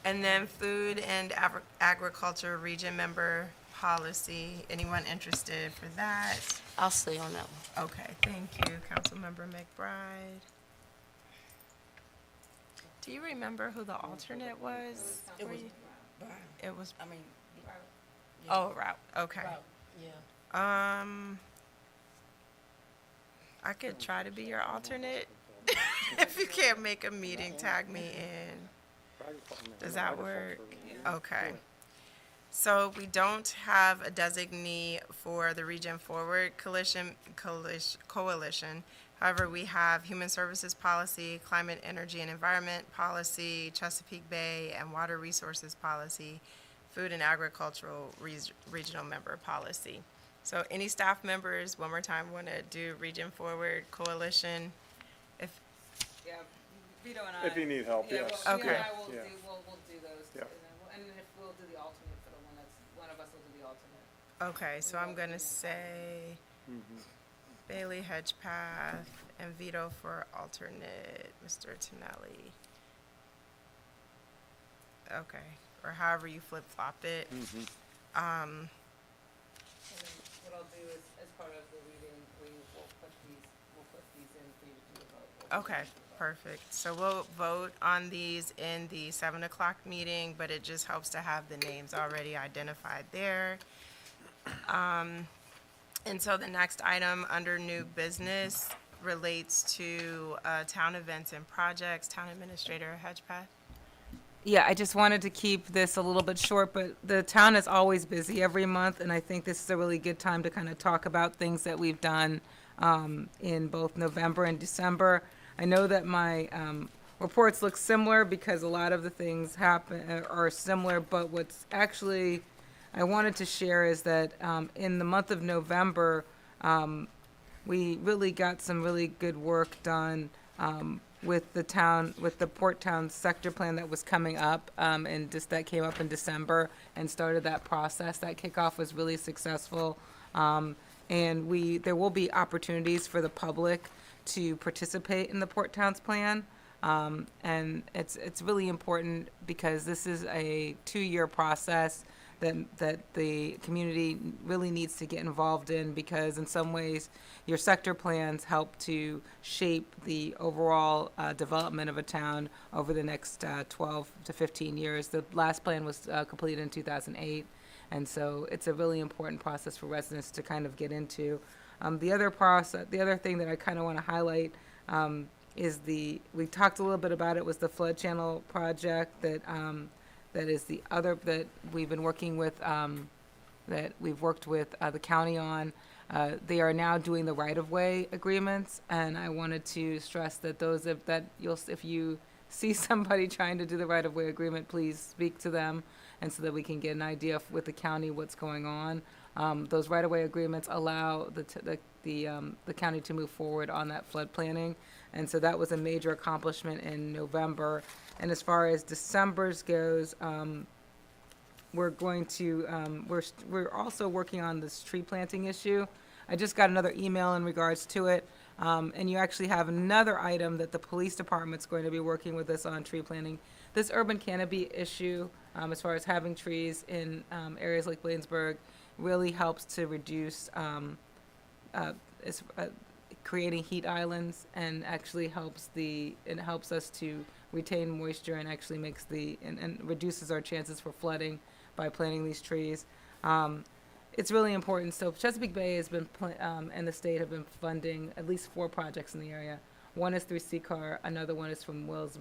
And then Food and Agriculture Region Member Policy. Anyone interested for that? I'll stay on that one. Okay, thank you, Councilmember McBride. Do you remember who the alternate was? It was Brown. It was, I mean, oh, Route, okay. yeah. I could try to be your alternate. If you can't make a meeting, tag me in. Does that work? Okay. So we don't have a designee for the Region Forward Coalition. However, we have Human Services Policy, Climate, Energy, and Environment Policy, Chesapeake Bay and Water Resources Policy, Food and Agricultural Regional Member Policy. So any staff members, one more time, want to do Region Forward Coalition? If, Yeah, Vito and I. If you need help, yes. Okay. Vito and I will Yeah. we'll do those. Yeah. And then if we'll do the alternate for the one of us will do the alternate. okay, so I'm going to say Bailey Hedgepath and Vito for alternate, Mr. Tonelli. Okay, or however you flip-flop it. And then what I'll do is, as part of the reading, we'll put these in for you to do a vote. Okay, perfect. So we'll vote on these in the 7 o'clock meeting, but it just helps to have the names already identified there. And so the next item under new business relates to town events and projects. Town Administrator Hedgepath. Yeah, I just wanted to keep this a little bit short, but the town is always busy every month, and I think this is a really good time to kind of talk about things that we've done in both November and December. I know that my reports look similar because a lot of the things are similar, but what's actually I wanted to share is that in the month of November, we really got some really good work done with the Port Town sector plan that was coming up, and just that came up in December and started that process. That kickoff was really successful, and there will be opportunities for the public to participate in the Port Towns plan, and it's really important because this is a 2-year process that the community really needs to get involved in, because in some ways your sector plans help to shape the overall development of a town over the next 12 to 15 years. The last plan was completed in 2008, and so it's a really important process for residents to kind of get into. The other thing that I kind of want to highlight is we talked a little bit about it, was the flood channel project that is the other that we've been working with, that we've worked with the county on. They are now doing the right-of-way agreements, and I wanted to stress that if you see somebody trying to do the right-of-way agreement, please speak to them, and so that we can get an idea with the county what's going on. Those right-of-way agreements allow the county to move forward on that flood planning, and so that was a major accomplishment in November. And as far as December's goes, we're also working on this tree planting issue. I just got another email in regards to it, and you actually have another item that the police department's going to be working with us on tree planting. This urban canopy issue, as far as having trees in areas like Bladensburg, really helps to reduce creating heat islands, and actually helps us to retain moisture, and actually and reduces our chances for flooding by planting these trees. It's really important. So Chesapeake Bay has been and the state have been funding at least 4 projects in the area. One is through CCAR, another one is from Joe's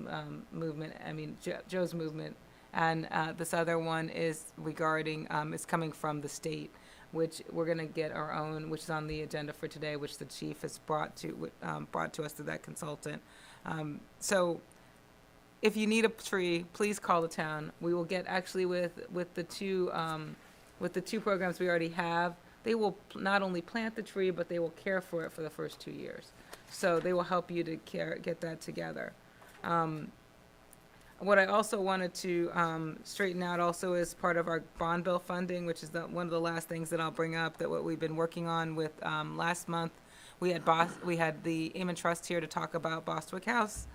movement, and this other one is is coming from the state, which we're going to get our own, which is on the agenda for today, which the chief has brought to us through that consultant. So if you need a tree, please call the town. We will get, actually with the two programs we already have, they will not only plant the tree, but they will care for it for the first 2 years. So they will help you to get that together. What I also wanted to straighten out also is part of our bond bill funding, which is one of the last things that I'll bring up, that what we've been working on with last month. We had the Amen Trust here to talk about Bostwick House.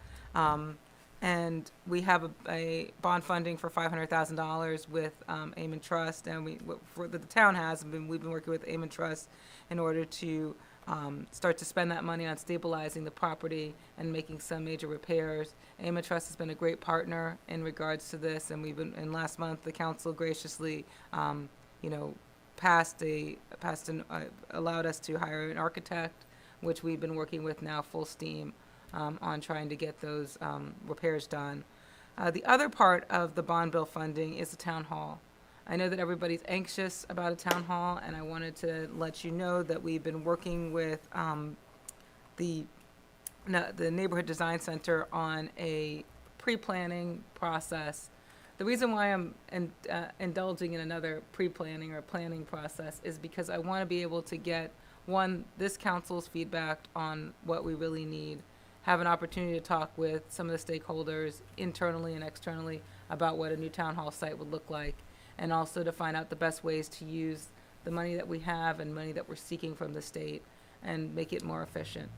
And we have a bond funding for $500,000 with Amen Trust, and the town has, we've been working with Amen Trust in order to start to spend that money on stabilizing the property and making some major repairs. Amen Trust has been a great partner in regards to this, and last month the council graciously, allowed us to hire an architect, which we've been working with now full steam on trying to get those repairs done. The other part of the bond bill funding is the town hall. I know that everybody's anxious about a town hall, and I wanted to let you know that we've been working with the Neighborhood Design Center on a pre-planning process. The reason why I'm indulging in another pre-planning or planning process is because I want to be able to get, this council's feedback on what we really need, have an opportunity to talk with some of the stakeholders internally and externally about what a new town hall site would look like, and also to find out the best ways to use the money that we have and money that we're seeking from the state and make it more efficient.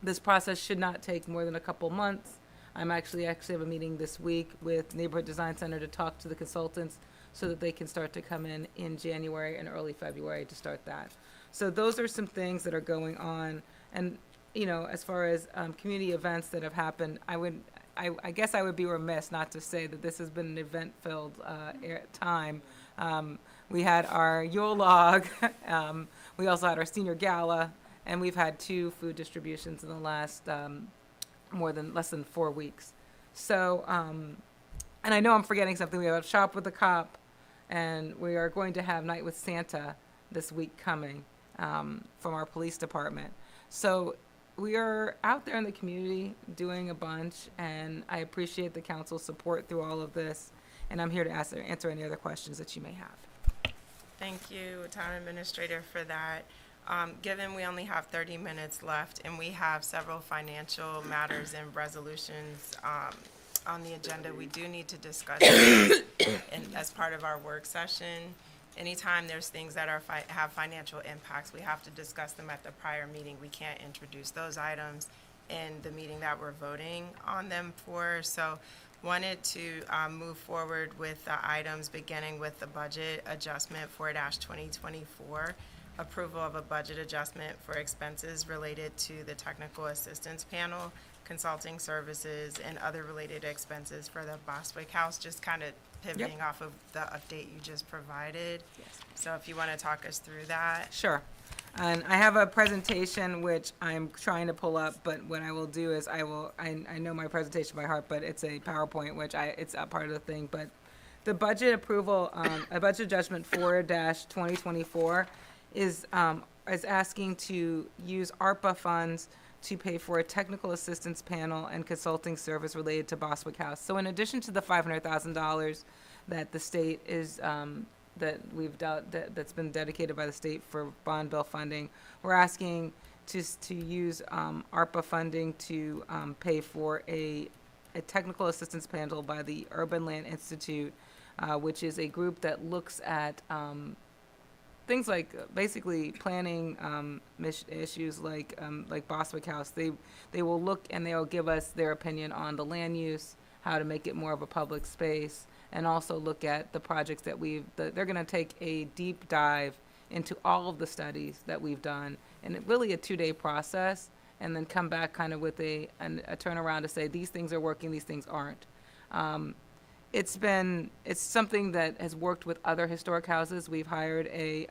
This process should not take more than a couple months. I'm actually have a meeting this week with Neighborhood Design Center to talk to the consultants so that they can start to come in January and early February to start that. So those are some things that are going on. And as far as community events that have happened, I guess I would be remiss not to say that this has been an event-filled time. We had our Yule log. We also had our senior gala, and we've had 2 food distributions in the last less than 4 weeks. So, and I know I'm forgetting something. We have Shop with a Cop, and we are going to have Night with Santa this week coming from our police department. So we are out there in the community doing a bunch, and I appreciate the council's support through all of this, and I'm here to answer any other questions that you may have. Thank you, Town Administrator, for that. Given we only have 30 minutes left and we have several financial matters and resolutions on the agenda, we do need to discuss it as part of our work session. Anytime there's things that have financial impacts, we have to discuss them at the prior meeting. We can't introduce those items in the meeting that we're voting on them for. So wanted to move forward with the items, beginning with the budget adjustment 4-2024, approval of a budget adjustment for expenses related to the technical assistance panel, consulting services, and other related expenses for the Bostwick House, just kind of pivoting off of the update you just provided. So if you want to talk us through that. Sure. And I have a presentation which I'm trying to pull up, but what I will do is I know my presentation by heart, but it's a PowerPoint, which it's a part of the thing. But the budget approval, a budget adjustment 4-2024 is asking to use ARPA funds to pay for a technical assistance panel and consulting service related to Bostwick House. So in addition to the $500,000 that the state is, that's been dedicated by the state for bond bill funding, we're asking to use ARPA funding to pay for a technical assistance panel by the Urban Land Institute, which is a group that looks at things like basically planning issues like Bostwick House. They will look and they will give us their opinion on the land use, how to make it more of a public space, and also look at the projects that they're going to take a deep dive into all of the studies that we've done, and really a 2-day process, and then come back kind of with a turnaround to say these things are working, these things aren't. It's something that has worked with other historic houses. We've hired a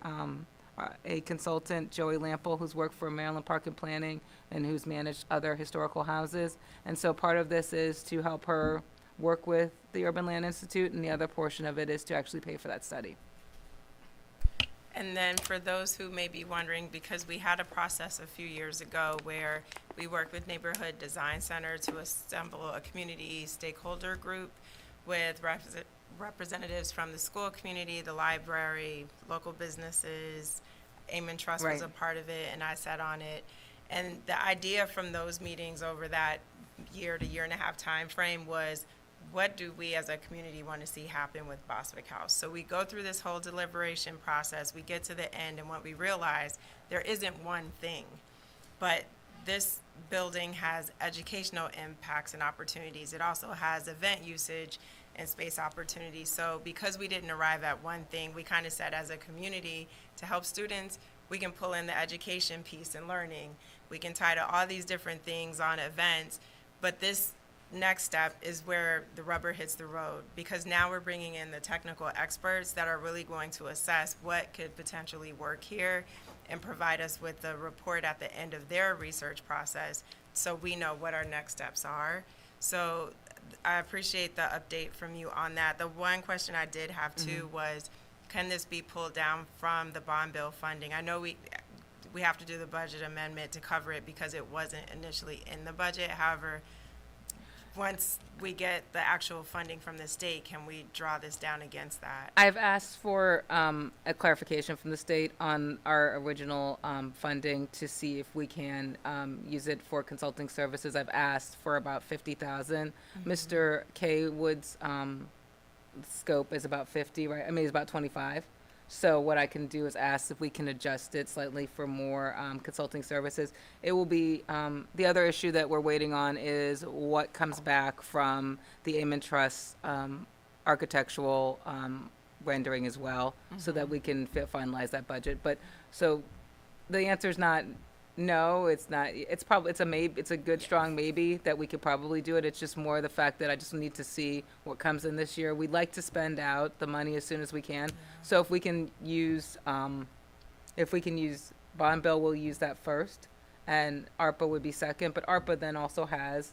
consultant, Joey Lample, who's worked for Maryland Park and Planning and who's managed other historical houses. And so part of this is to help her work with the Urban Land Institute, and the other portion of it is to actually pay for that study. And then for those who may be wondering, because we had a process a few years ago where we worked with Neighborhood Design Center to assemble a community stakeholder group with representatives from the school community, the library, local businesses. Amen Trust was a part of it, and I sat on it. And the idea from those meetings over that year to year and a half time frame was, what do we as a community want to see happen with Bostwick House? So we go through this whole deliberation process, we get to the end, and what we realize, there isn't one thing, but this building has educational impacts and opportunities. It also has event usage and space opportunities. So because we didn't arrive at one thing, we kind of said as a community, to help students, we can pull in the education piece and learning. We can tie to all these different things on events, but this next step is where the rubber hits the road, because now we're bringing in the technical experts that are really going to assess what could potentially work here and provide us with the report at the end of their research process so we know what our next steps are. So I appreciate the update from you on that. The one question I did have too was, can this be pulled down from the bond bill funding? I know we have to do the budget amendment to cover it because it wasn't initially in the budget. However, once we get the actual funding from the state, can we draw this down against that? I've asked for a clarification from the state on our original funding to see if we can use it for consulting services. I've asked for about $50,000. Mr. K. Wood's scope is about 50, right? I mean, it's about 25. So what I can do is ask if we can adjust it slightly for more consulting services. It will be, the other issue that we're waiting on is what comes back from the Amen Trust architectural rendering as well, so that we can finalize that budget. But, so the answer is not no, it's not. It's probably, it's a maybe, it's a good strong maybe that we could probably do it. It's just more the fact that I just need to see what comes in this year. We'd like to spend out the money as soon as we can. So if we can use Bond bill will use that first, and ARPA would be second, but ARPA then also has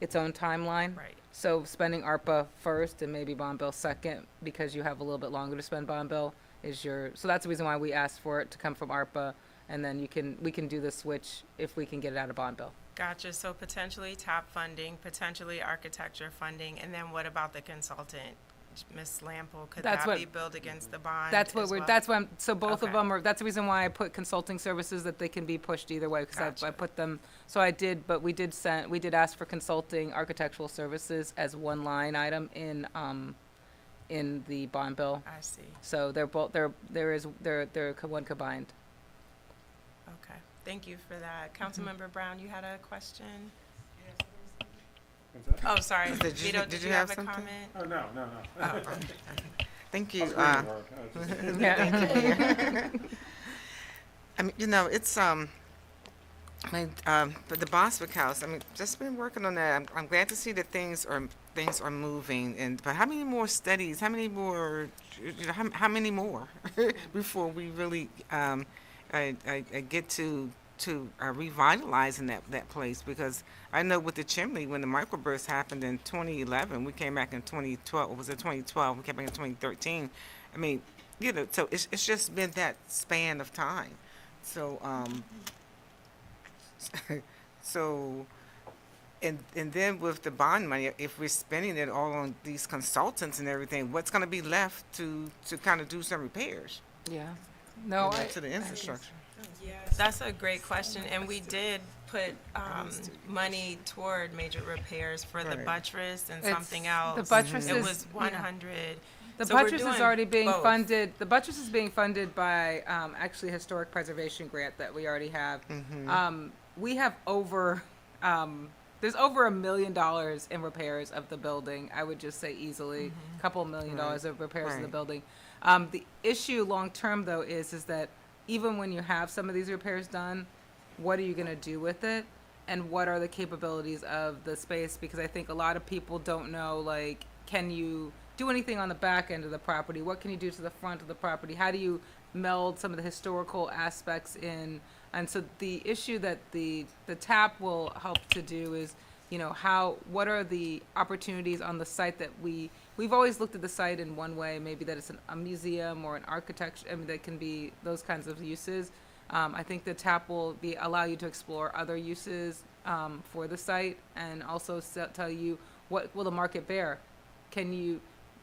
its own timeline. Right. So spending ARPA first and maybe bond bill second, because you have a little bit longer to spend bond bill, so that's the reason why we asked for it to come from ARPA, and then we can do the switch if we can get it out of bond bill. Gotcha. So potentially TAP funding, potentially architecture funding, and then what about the consultant? Ms. Lample, could That's that what- be billed against the bond? That's what as we're, well? that's what I'm, so both of Okay. them are, that's the reason why I put consulting services, that they can be pushed either way, because I Gotcha. put them, so I did, but we did ask for consulting architectural services as one line item in the bond bill. I see. So they're one combined. Okay. Thank you for that. Councilmember Brown, you had a question? Oh, sorry. Did you- Vito, did did you you have have a something? comment? Oh, no. Thank you. I I mean, it's but the Boswick House. I mean, just been working on that. I'm glad to see that things are moving. But how many more studies? How many more? How many more before we really I get to revitalizing that place? Because I know with the chimney, when the microburst happened in 2011, we came back in 2012. Was it 2012? We came back in 2013. I mean, so it's just been that span of time. So and then with the bond money, if we're spending it all on these consultants and everything, what's going to be left to kind of do some repairs Yeah. No, to the infrastructure? That's a great question, and we did put money toward major repairs for the Right. buttress and It's- something else. the buttress It is- was 100. The So we're buttress is doing already being both. funded, the buttress is being funded by, actually historic preservation grant that we already have. We have there's over $1 million in repairs of the building, I would just say easily, a couple $1 million of repairs of the Right. building. The issue long-term though is that even when you have some of these repairs done, what are you gonna do with it? And what are the capabilities of the space? Because I think a lot of people don't know, like, can you do anything on the back end of the property? What can you do to the front of the property? How do you meld some of the historical aspects in? And so the issue that the TAP will help to do is, what are the opportunities on the site that we've always looked at the site in one way, maybe that it's a museum or an architecture, I mean, that can be those kinds of uses. I think the TAP will allow you to explore other uses for the site, and also tell you what will the market bear.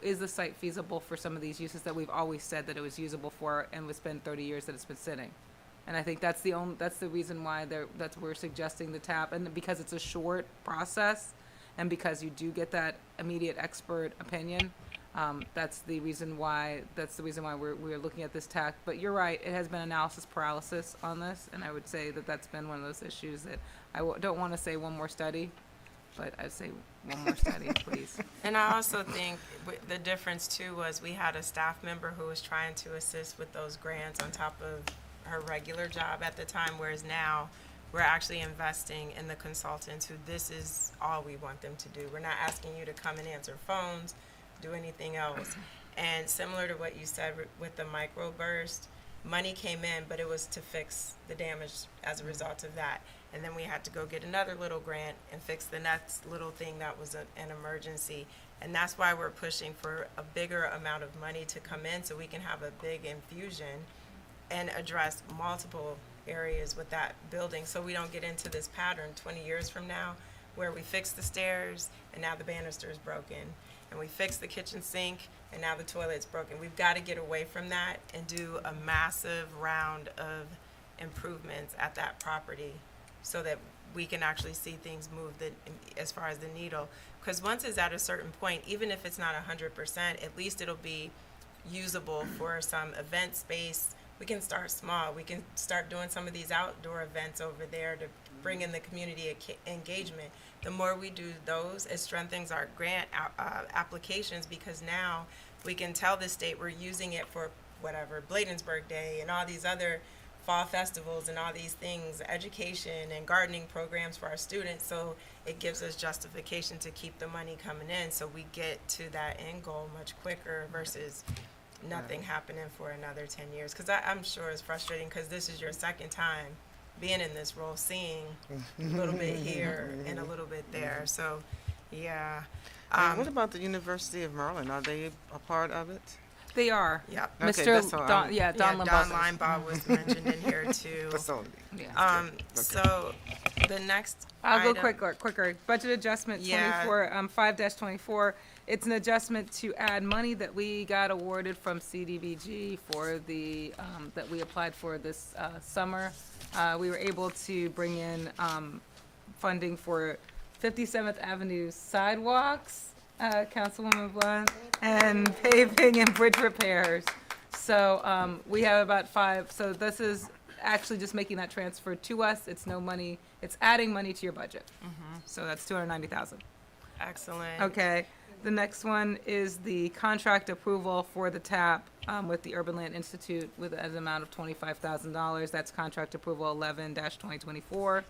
Is the site feasible for some of these uses that we've always said that it was usable for, and it's been 30 years that it's been sitting? And I think that's the reason why we're suggesting the TAP, and because it's a short process, and because you do get that immediate expert opinion. That's the reason why we're looking at this TAP. But you're right, it has been analysis paralysis on this, and I would say that that's been one of those issues that don't want to say one more study, but I'd say one more study, please. And I also think the difference too was we had a staff member who was trying to assist with those grants on top of her regular job at the time, whereas now we're actually investing in the consultants who this is all we want them to do. We're not asking you to come and answer phones, do anything else. And similar to what you said with the microburst, money came in, but it was to fix the damage as a result of that. And then we had to go get another little grant and fix the next little thing that was an emergency. And that's why we're pushing for a bigger amount of money to come in so we can have a big infusion and address multiple areas with that building, so we don't get into this pattern 20 years from now where we fix the stairs and now the banister is broken, and we fix the kitchen sink and now the toilet's broken. We've got to get away from that and do a massive round of improvements at that property so that we can actually see things move as far as the needle. Because once it's at a certain point, even if it's not 100%, at least it'll be usable for some event space. We can start small. We can start doing some of these outdoor events over there to bring in the community engagement. The more we do those, it strengthens our grant applications, because now we can tell the state we're using it for whatever, Bladensburg Day and all these other fall festivals and all these things, education and gardening programs for our students. So it gives us justification to keep the money coming in, so we get to that end goal much quicker versus nothing happening for another 10 years. Because I'm sure it's frustrating because this is your second time being in this role, seeing a little bit here and a little bit there. So, yeah. And what about the University of Maryland? Are they a part of it? They are. Yep. Okay, that's all. Don, Yeah, Don Don Limbaugh. Linebaugh was mentioned in here too. Facility. Yeah. So the next I'll go item- quicker. Budget adjustment Yeah. 24, 5-24. It's an adjustment to add money that we got awarded from CDBG for the, that we applied for this summer. We were able to bring in funding for 57th Avenue sidewalks, Councilwoman Blunt, and paving and bridge repairs. So we have about 5, so this is actually just making that transfer to us. It's no money, it's adding money to your budget. So that's 290,000. Excellent. Okay, the next one is the contract approval for the TAP with the Urban Land Institute with an amount of $25,000. That's contract approval 11-2024.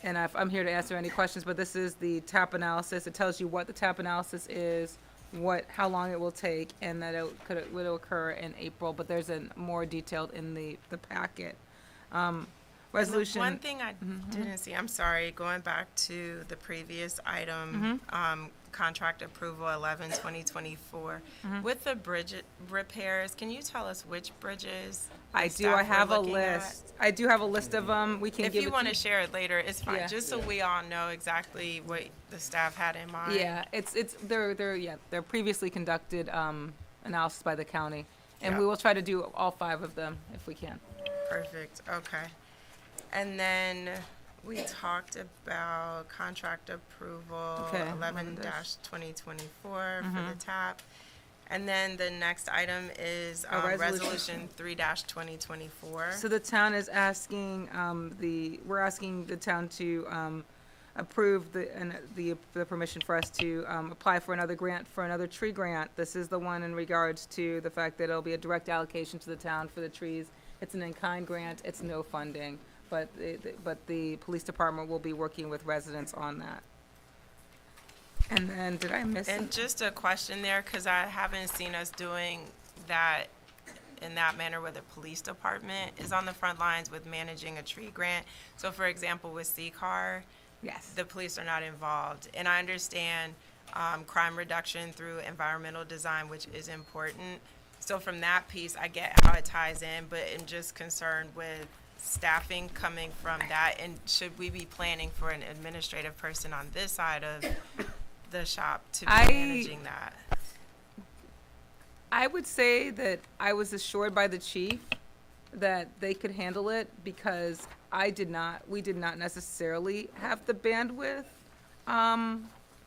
And I'm here to answer any questions, but this is the TAP analysis. It tells you what the TAP analysis is, how long it will will occur in April, but there's a more detailed in the packet. Resolution. One thing I didn't see, I'm sorry, going back to the previous item, contract approval 11-2024. With the bridge repairs, can you tell us which bridges? I the do, I staff were have a looking at? list. I do have a list of them. We can If give you it want to to share it later, it's fine, Yeah. just so we all know exactly what the staff had in mind. Yeah, they're previously conducted analysis by the county, and we Yeah. will try to do all 5 of them if we can. Perfect, okay. And then we talked about contract approval Okay, 11-2024 for the TAP. And then the next item is A resolution. resolution 3-2024. So the town is asking we're asking the town to approve the permission for us to apply for another grant, for another tree grant. This is the one in regards to the fact that it'll be a direct allocation to the town for the trees. It's an in-kind grant, it's no funding, but the police department will be working with residents on that. And then, did I miss And it? just a question there, because I haven't seen us doing that in that manner where the police department is on the front lines with managing a tree grant. So for example, with CCAR, Yes. the police are not involved. And I understand crime reduction through environmental design, which is important. So from that piece, I get how it ties in, but I'm just concerned with staffing coming from that. And should we be planning for an administrative person on this side of the shop to be managing that? I would say that I was assured by the chief that they could handle it because we did not necessarily have the bandwidth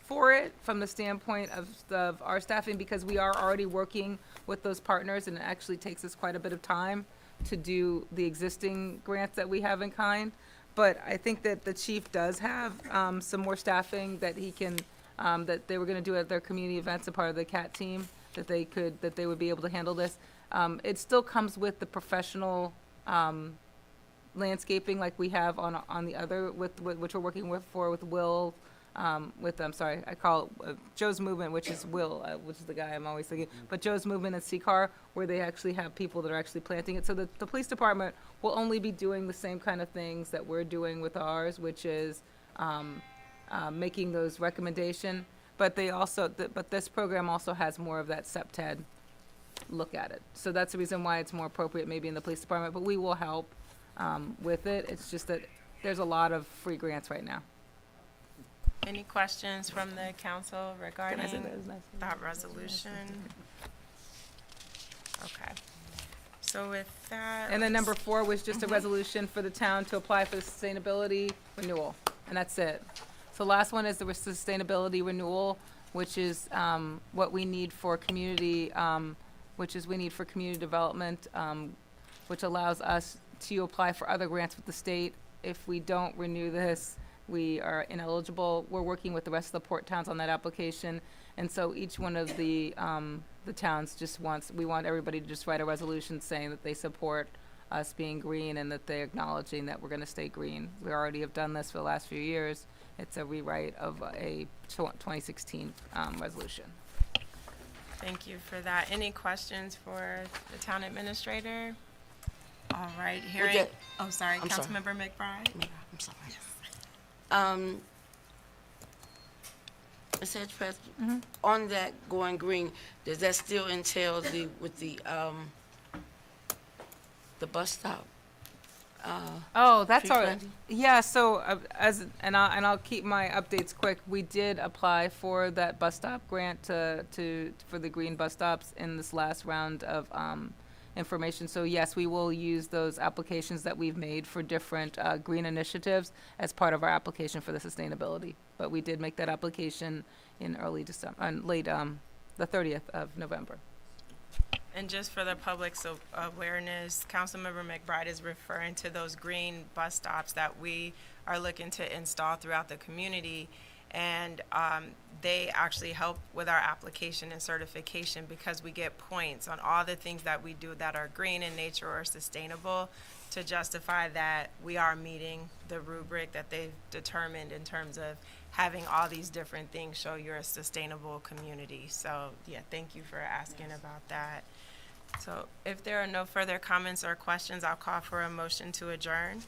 for it from the standpoint of our staffing, because we are already working with those partners, and it actually takes us quite a bit of time to do the existing grants that we have in kind. But I think that the chief does have some more staffing that he can, that they were gonna do at their community events, a part of the CAT team, that they would be able to handle this. It still comes with the professional landscaping like we have on the other, which we're working with Will, I call it Joe's Movement, which is Will, which is the guy I'm always thinking, but Joe's Movement and CCAR, where they actually have people that are actually planting it. So the police department will only be doing the same kind of things that we're doing with ours, which is making those recommendations. But but this program also has more of that CEPTED look at it. So that's the reason why it's more appropriate maybe in the police department, but we will help with it. It's just that there's a lot of free grants right now. Any questions from the council regarding that resolution? Okay. So with that. And then number 4 was just a resolution for the town to apply for the sustainability renewal, and that's it. So last one is the sustainability renewal, which is what we need for community, development, which allows us to apply for other grants with the state. If we don't renew this, we are ineligible. We're working with the rest of the port towns on that application, and so each one of the towns we want everybody to just write a resolution saying that they support us being green and that they're acknowledging that we're going to stay green. We already have done this for the last few years. It's a rewrite of a 2016 resolution. Thank you for that. Any questions for the town administrator? All right, hearing, that- oh, sorry, I'm sorry. Councilmember McBride? I'm sorry. Ms. Hedge President, on that going green, does that still entail with the bus stop? Oh, that's Tree all right. planting? Yeah, so I'll keep my updates quick. We did apply for that bus stop grant for the green bus stops in this last round of information. So yes, we will use those applications that we've made for different green initiatives as part of our application for the sustainability. But we did make that application in early December, late the 30th of November. And just for the public's awareness, Councilmember McBride is referring to those green bus stops that we are looking to install throughout the community. And they actually help with our application and certification because we get points on all the things that we do that are green in nature or sustainable to justify that we are meeting the rubric that they've determined in terms of having all these different things show you're a sustainable community. So, yeah, thank you for asking about that. So if there are no further comments or questions, I'll call for a motion to adjourn.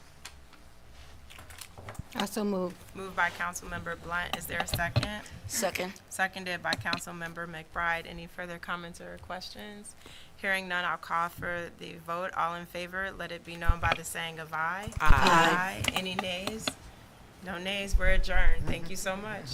I so move. Moved by Councilmember Blunt. Is there a second? Second. Seconded by Councilmember McBride. Any further comments or questions? Hearing none, I'll call for the vote. All in favor, let it be known by the saying of aye. Aye. Any nays? No nays, we're adjourned. Thank you so much.